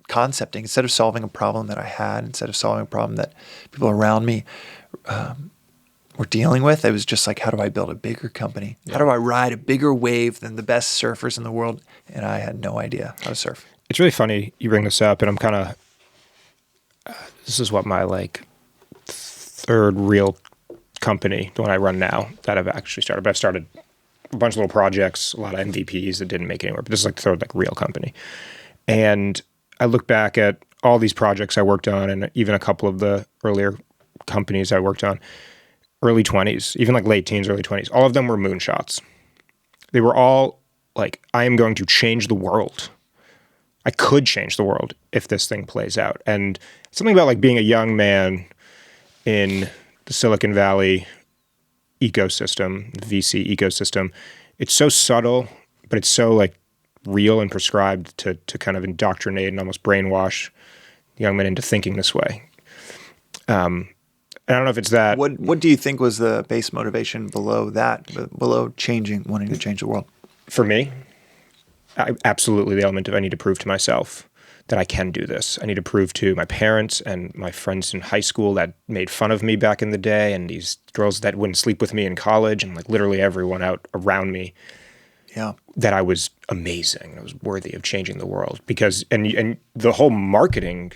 concepting. Instead of solving a problem that I had, instead of solving a problem that people around me were dealing with, it was just like, how do I build a bigger company? Yeah. How do I ride a bigger wave than the best surfers in the world? And I had no idea how to surf. It's really funny you bring this up, and I'm kind of, this is what my third real company, the one I run now, that I've actually started. But I've started a bunch of little projects, a lot of MVPs that didn't make it anywhere, but this is the third real company. And I look back at all these projects I worked on, and even a couple of the earlier companies I worked on, early 20s, even late teens, early 20s, all of them were moonshots. They were all I am going to change the world. I could change the world if this thing plays out. And something about being a young man in the Silicon Valley ecosystem, VC ecosystem, it's so subtle, but it's so real and prescribed to kind of indoctrinate and almost brainwash young men into thinking this way. I don't know if it's that. What do you think was the base motivation below that, below wanting to change the world? For me, absolutely the element of I need to prove to myself that I can do this. I need to prove to my parents and my friends in high school that made fun of me back in the day, and these girls that wouldn't sleep with me in college, and literally everyone out around me, that I was amazing. I was worthy of changing the world. Because and the whole marketing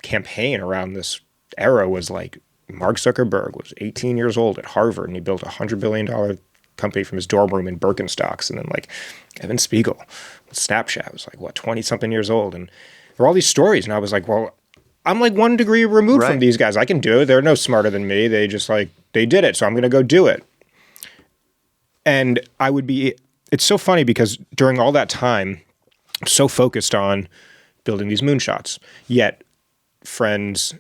campaign around this era was Mark Zuckerberg was 18 years old at Harvard, and he built a $100 billion company from his dorm room in Birkenstocks. And then Evan Spiegel, Snapchat was 20-something years old. And there were all these stories. And I was well, I'm 1 degree removed from these guys. I can do it. They're no smarter than me. They just they did it. So I'm going to go do it. And it's so funny because during all that time, I'm so focused on building these moonshots. Yet friends,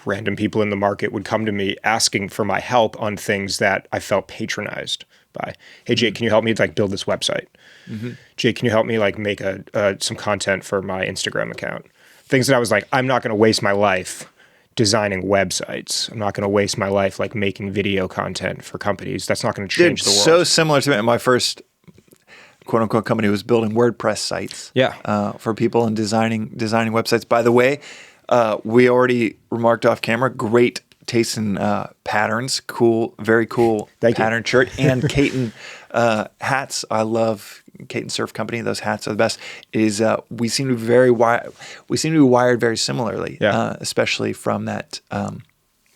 random people in the market would come to me asking for my help on things that I felt patronized by. Hey, Jake, can you help me build this website? Mm-hmm. Jake, can you help me make some content for my Instagram account? Things that I was I'm not going to waste my life designing websites. I'm not going to waste my life making video content for companies. That's not going to change the world. So similar to me. My first quote unquote company was building WordPress sites. For people and designing websites. By the way, we already remarked off camera, great taste in patterns, very cool pattern shirt, and Caton hats. I love Caton Surf Company. Those hats are the best. We seem to be wired very similarly, especially from that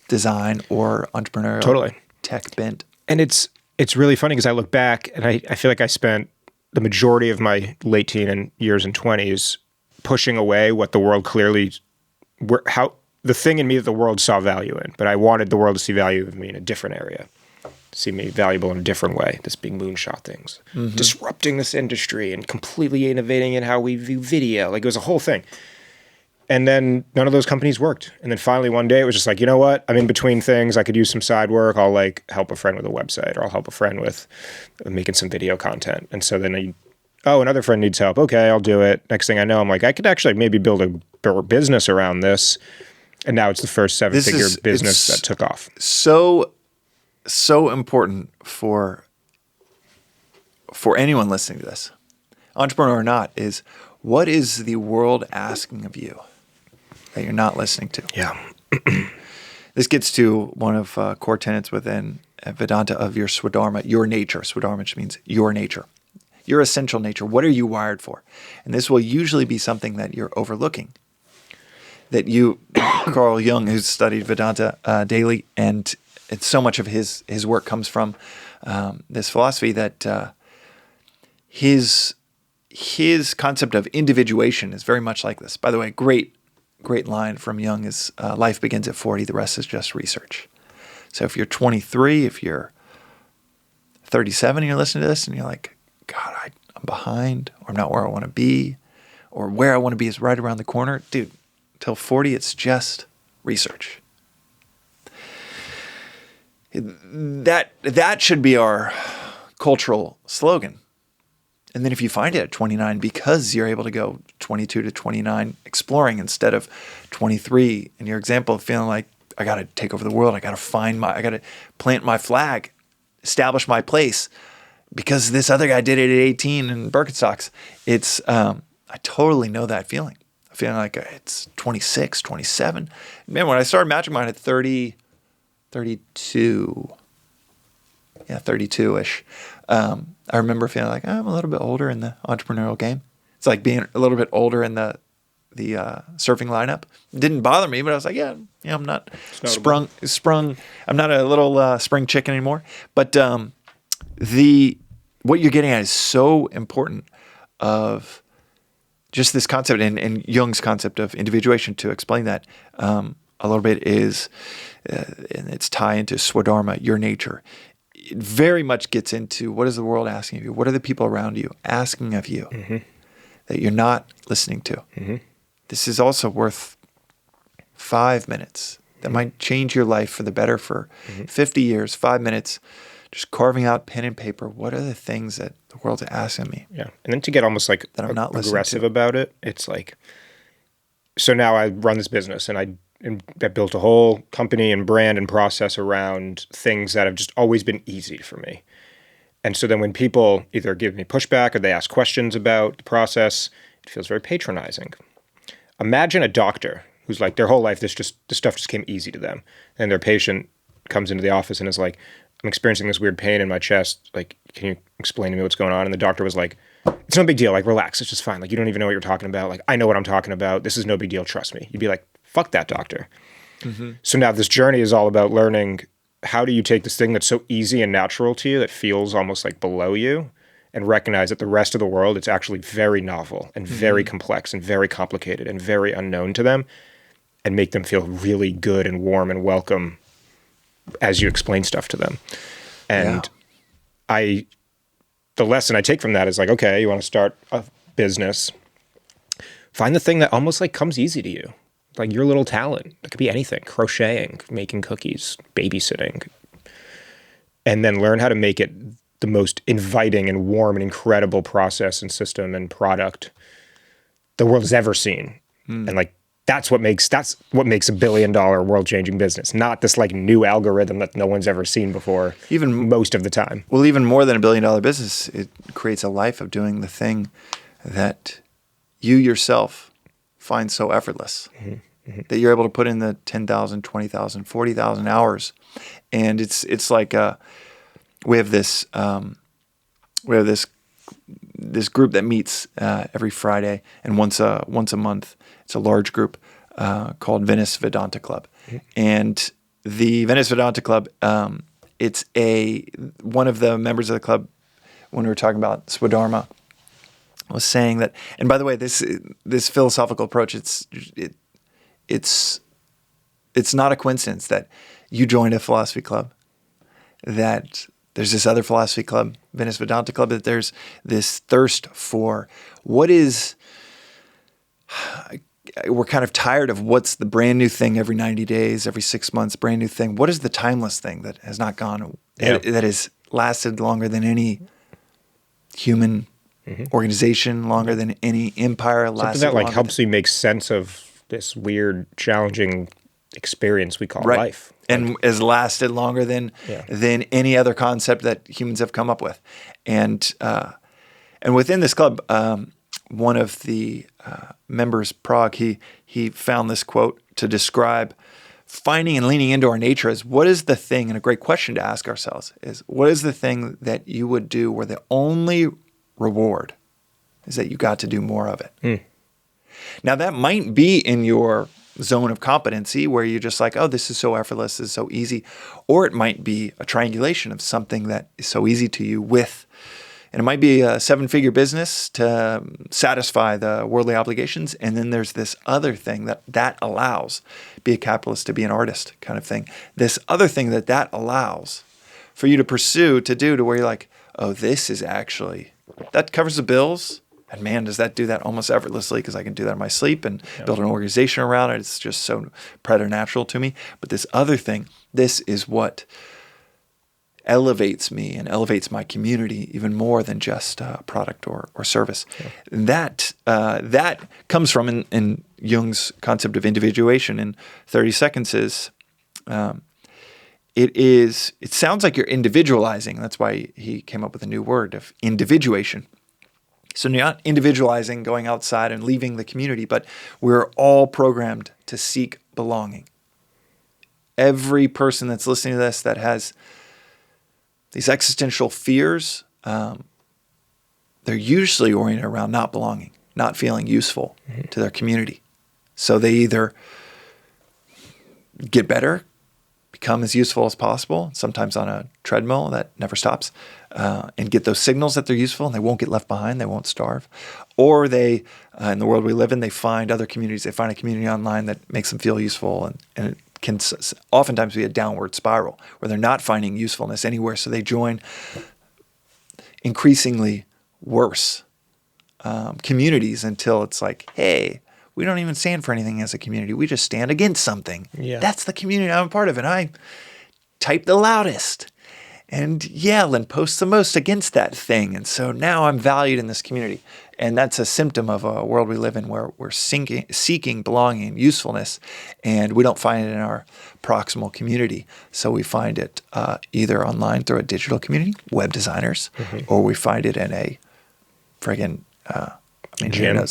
design or entrepreneurial tech bent. And it's really funny because I look back and I feel I spent the majority of my late teen years and 20s pushing away what the world clearly the thing in me that the world saw value in, but I wanted the world to see value in me in a different area, see me valuable in a different way. This being moonshot things, disrupting this industry and completely innovating in how we view video. It was a whole thing. And then none of those companies worked. And then finally one day it was just you know what? I'm in between things. I could use some side work. I'll help a friend with a website, or I'll help a friend with making some video content. And so then another friend needs help. Okay, I'll do it. Next thing I know, I'm I could actually maybe build a business around this. And now it's the first 7-figure business that took off. So important for anyone listening to this, entrepreneur or not, is what is the world asking of you that you're not listening to? Yeah. This gets to one of core tenets within Vedanta of your Swadharma, your nature. Swadharma, which means your nature. Your essential nature. What are you wired for? And this will usually be something that you're overlooking. That Carl Jung, who's studied Vedanta daily, and so much of his work comes from this philosophy that his concept of individuation is very much like this. By the way, great line from Jung is life begins at 40, the rest is just research. So if you're 23, if you're 37 and you're listening to this and you're like, God, I'm behind, or I'm not where I want to be, or where I want to be is right around the corner, dude, till 40, it's just research. That should be our cultural slogan. And then if you find it at 29, because you're able to go 22 to 29 exploring instead of 23, in your example of feeling like, I got to take over the world, I got to plant my flag, establish my place, because this other guy did it at 18 in Birkenstocks. It's, I totally know that feeling. Feeling like it's 26, 27. Man, when I started Mastermind at 30, 32, 32-ish, I remember feeling like I'm a little bit older in the entrepreneurial game. It's like being a little bit older in the surfing lineup. It didn't bother me, but I was like, I'm not sprung. I'm not a little spring chicken anymore. But what you're getting at is so important of just this concept and Jung's concept of individuation. To explain that a little bit is, and its tie into Swadharma, your nature. It very much gets into what is the world asking of you? What are the people around you asking of you that you're not listening to? Mm-hmm. This is also worth 5 minutes. That might change your life for the better for 50 years, 5 minutes, just carving out pen and paper. What are the things that the world's asking me? Yeah. And then to get almost like that I'm not aggressive about it, it's like, so now I run this business and I built a whole company and brand and process around things that have just always been easy for me. And so then when people either give me pushback or they ask questions about the process, it feels very patronizing. Imagine a doctor who's like, their whole life, this stuff just came easy to them. And their patient comes into the office and is like, I'm experiencing this weird pain in my chest. Like, can you explain to me what's going on? And the doctor was like, it's no big deal. Like, relax. It's just fine. Like, you don't even know what you're talking about. Like, I know what I'm talking about. This is no big deal. Trust me. You'd be like, fuck that doctor. Mm-hmm. So now this journey is all about learning, how do you take this thing that's so easy and natural to you that feels almost like below you, and recognize that the rest of the world, it's actually very novel and very complex and very complicated and very unknown to them, and make them feel really good and warm and welcome as you explain stuff to them. And the lesson I take from that is like, okay, you want to start a business, find the thing that almost like comes easy to you. Like your little talent. It could be anything, crocheting, making cookies, babysitting, and then learn how to make it the most inviting and warm and incredible process and system and product the world has ever seen. And like, that's what makes a $1 billion world-changing business, not this like new algorithm that no one's ever seen before, even most of the time. Well, even more than $1 billion business, it creates a life of doing the thing that you yourself find so effortless, that you're able to put in the 10,000, 20,000, 40,000 hours. And it's like we have this group that meets every Friday and once a month. It's a large group called Venice Vedanta Club. And the Venice Vedanta Club, it's one of the members of the club, when we were talking about Swadharma, was saying that, and by the way, this philosophical approach, it's not a coincidence that you joined a philosophy club, that there's this other philosophy club, Venice Vedanta Club, that there's this thirst for what is, we're kind of tired of what's the brand new thing every 90 days, every 6 months, brand new thing. What is the timeless thing that has not gone, that has lasted longer than any human organization, longer than any empire, something that like helps you make sense of this weird, challenging experience we call life, and has lasted longer than any other concept that humans have come up with. And within this club, one of the members, Prague, he found this quote to describe finding and leaning into our nature as what is the thing, and a great question to ask ourselves is, what is the thing that you would do where the only reward is that you got to do more of it? Now that might be in your zone of competency where you're just like, oh, this is so effortless, this is so easy. Or it might be a triangulation of something that is so easy to you with And it might be a 7-figure business to satisfy the worldly obligations. And then there's this other thing that allows, be a capitalist to be an artist kind of thing. This other thing that allows for you to pursue, to do, to where you're like, oh, this is actually, that covers the bills. And man, does that do that almost effortlessly, because I can do that in my sleep and build an organization around it. It's just so preternatural to me. But this other thing, this is what elevates me and elevates my community even more than just a product or service. Yeah. That comes from in Jung's concept of individuation in 30 seconds is, it sounds like you're individualizing. That's why he came up with a new word of individuation. So you're not individualizing, going outside and leaving the community, but we're all programmed to seek belonging. Every person that's listening to this that has these existential fears, they're usually oriented around not belonging, not feeling useful to their community. So they either get better, become as useful as possible, sometimes on a treadmill that never stops, and get those signals that they're useful and they won't get left behind, they won't starve. Or they, in the world we live in, they find other communities, they find a community online that makes them feel useful, and it can oftentimes be a downward spiral where they're not finding usefulness anywhere, so they join increasingly worse communities until it's like, hey, we don't even stand for anything as a community. We just stand against something. Yeah. That's the community I'm a part of, and I type the loudest and yell and post the most against that thing. And so now I'm valued in this community. And that's a symptom of a world we live in where we're seeking belonging and usefulness, and we don't find it in our proximal community. So we find it either online through a digital community, web designers, or we find it in a friggin' gym.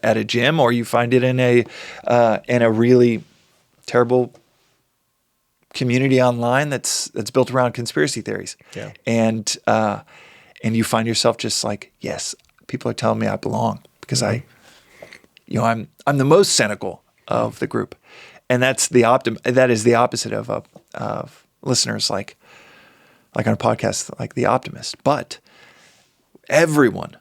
At a gym, or you find it in a really terrible community online that's built around conspiracy theories. Yeah. And you find yourself just like, yes, people are telling me I belong because I'm the most cynical of the group, and that is the opposite of listeners like on a podcast like The Optimist. But everyone,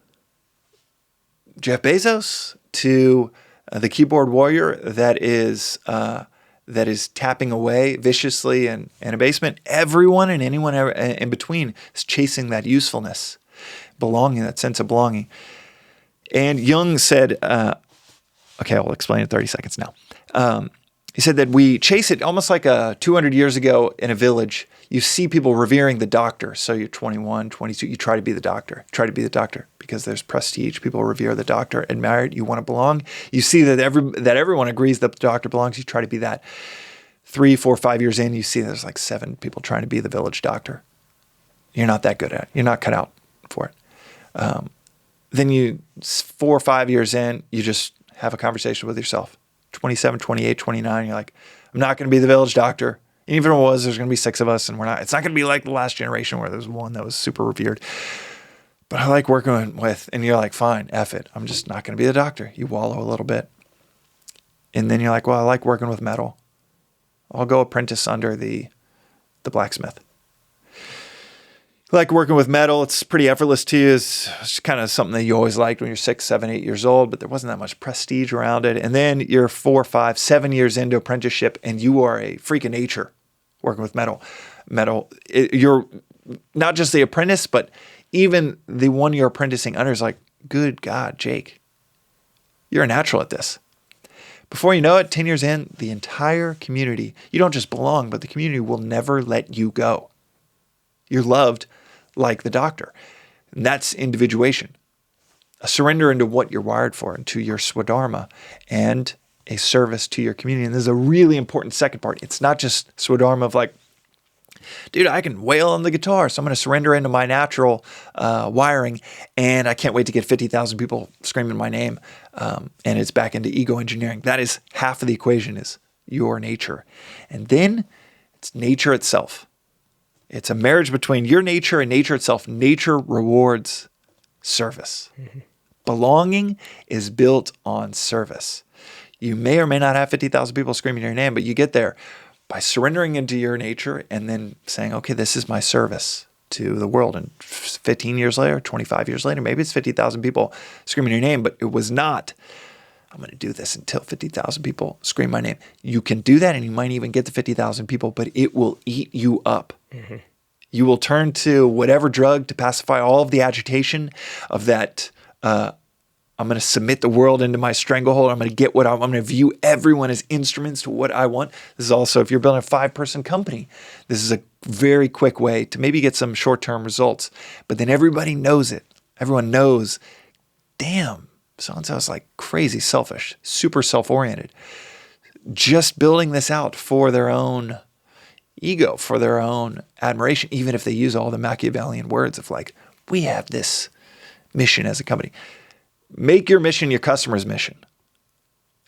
Jeff Bezos to the keyboard warrior that is tapping away viciously in a basement, everyone and anyone in between is chasing that usefulness, belonging, that sense of belonging. And Jung said, okay, I'll explain in 30 seconds now. He said that we chase it almost like 200 years ago in a village. You see people revering the doctor. So you're 21, 22, you try to be the doctor. Try to be the doctor because there's prestige. People revere the doctor, admire it. You want to belong. You see that everyone agrees that the doctor belongs. You try to be that. 3, 4, 5 years in, you see there's like 7 people trying to be the village doctor. You're not that good at it. You're not cut out for it. Then 4 or 5 years in, you just have a conversation with yourself. 27, 28, 29, you're like, I'm not going to be the village doctor. And even if it was, there's going to be 6 of us, and it's not going to be like the last generation where there's one that was super revered. But I like working with, and you're like, fine, F it. I'm just not going to be the doctor. You wallow a little bit. And then you're like, well, I like working with metal. I'll go apprentice under the blacksmith. Like working with metal, it's pretty effortless to you. It's kind of something that you always liked when you're 6, 7, 8 years old, but there wasn't that much prestige around it. And then you're 4, 5, 7 years into apprenticeship, and you are a freak of nature working with metal. You're not just the apprentice, but even the one you're apprenticing under is like, good God, Jake, you're a natural at this. Before you know it, 10 years in, the entire community, you don't just belong, but the community will never let you go. You're loved like the doctor. And that's individuation. A surrender into what you're wired for, into your swadharma, and a service to your community. And there's a really important second part. It's not just swadharma of like, dude, I can wail on the guitar, so I'm going to surrender into my natural wiring, and I can't wait to get 50,000 people screaming my name, and it's back into ego engineering. That is half of the equation, is your nature. And then it's nature itself. It's a marriage between your nature and nature itself. Nature rewards service. Mm-hmm. Belonging is built on service. You may or may not have 50,000 people screaming your name, but you get there by surrendering into your nature and then saying, okay, this is my service. to the world. And 15 years later, 25 years later, maybe it's 50,000 people screaming your name, but it was not, I'm going to do this until 50,000 people scream my name. You can do that, and you might even get to 50,000 people, but it will eat you up. Mm-hmm. You will turn to whatever drug to pacify all of the agitation of that. I'm going to submit the world into my stranglehold. I'm going to get what I'm going to view everyone as instruments to what I want. This is also, if you're building a 5-person company, this is a very quick way to maybe get some short-term results. But then everybody knows it. Everyone knows, damn, so-and-so's like crazy selfish, super self-oriented. Just building this out for their own ego, for their own admiration, even if they use all the Machiavellian words of like, we have this mission as a company. Make your mission your customer's mission.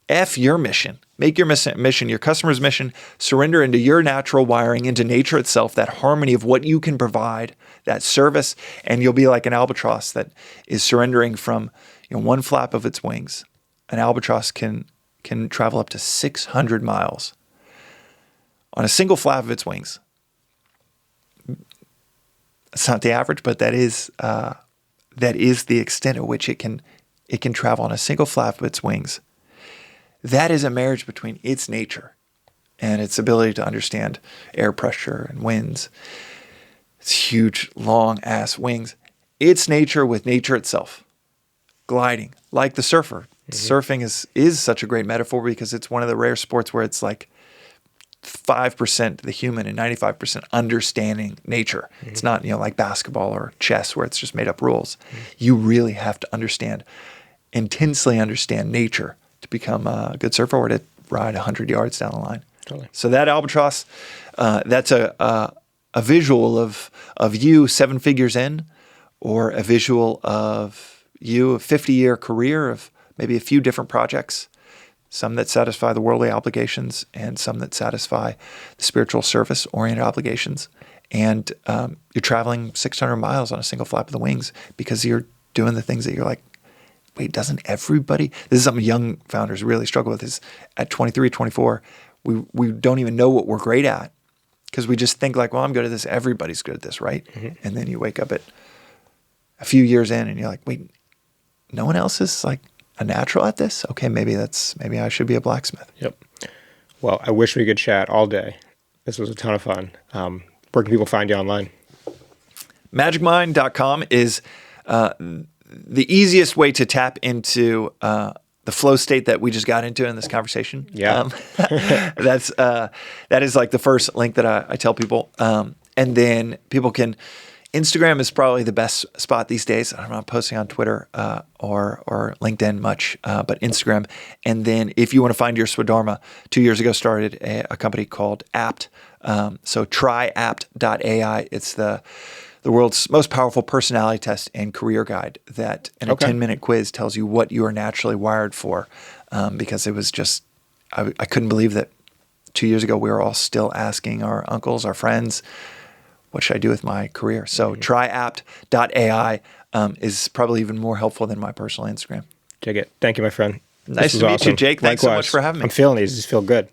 F your mission. Make your mission your customer's mission. Surrender into your natural wiring, into nature itself, that harmony of what you can provide, that service, and you'll be like an albatross that is surrendering from one flap of its wings. An albatross can travel up to 600 miles on a single flap of its wings. It's not the average, but that is the extent at which it can travel on a single flap of its wings. That is a marriage between its nature and its ability to understand air pressure and winds. Its huge, long-ass wings. Its nature with nature itself. Gliding, like the surfer. Mm-hmm. Surfing is such a great metaphor because it's one of the rare sports where it's like 5% the human and 95% understanding nature. Mm-hmm. It's not, like basketball or chess where it's just made up rules. Mm-hmm. You really have to intensely understand nature to become a good surfer or to ride 100 yards down the line. Totally. So that albatross, that's a visual of you 7 figures in, or a visual of you a 50-year career of maybe a few different projects. Some that satisfy the worldly obligations and some that satisfy the spiritual service-oriented obligations. And you're traveling 600 miles on a single flap of the wings because you're doing the things that you're like, wait, doesn't everybody? This is something young founders really struggle with, is at 23, 24, we don't even know what we're great at because we just think like, well, I'm good at this. Everybody's good at this, right? Mm-hmm. And then you wake up at a few years in and you're like, wait, no one else is like a natural at this? Okay, maybe I should be a blacksmith. Yep. Well, I wish we could chat all day. This was a ton of fun. Where can people find you online? Magicmind.com is the easiest way to tap into the flow state that we just got into in this conversation. Yeah. That is like the first link that I tell people. And then people can, Instagram is probably the best spot these days. I'm not posting on Twitter or LinkedIn much, but Instagram. And then if you want to find your Swadharma, 2 years ago started a company called Apt. So try apt.ai. It's the world's most powerful personality test and career guide that in a 10-minute quiz tells you what you are naturally wired for. Because it was just, I couldn't believe that 2 years ago we were all still asking our uncles, our friends, what should I do with my career? So tryapt.ai is probably even more helpful than my personal Instagram. Dig it. Thank you, my friend. Nice to meet you, Jake. Thanks so much for having me. I'm feeling these. These feel good.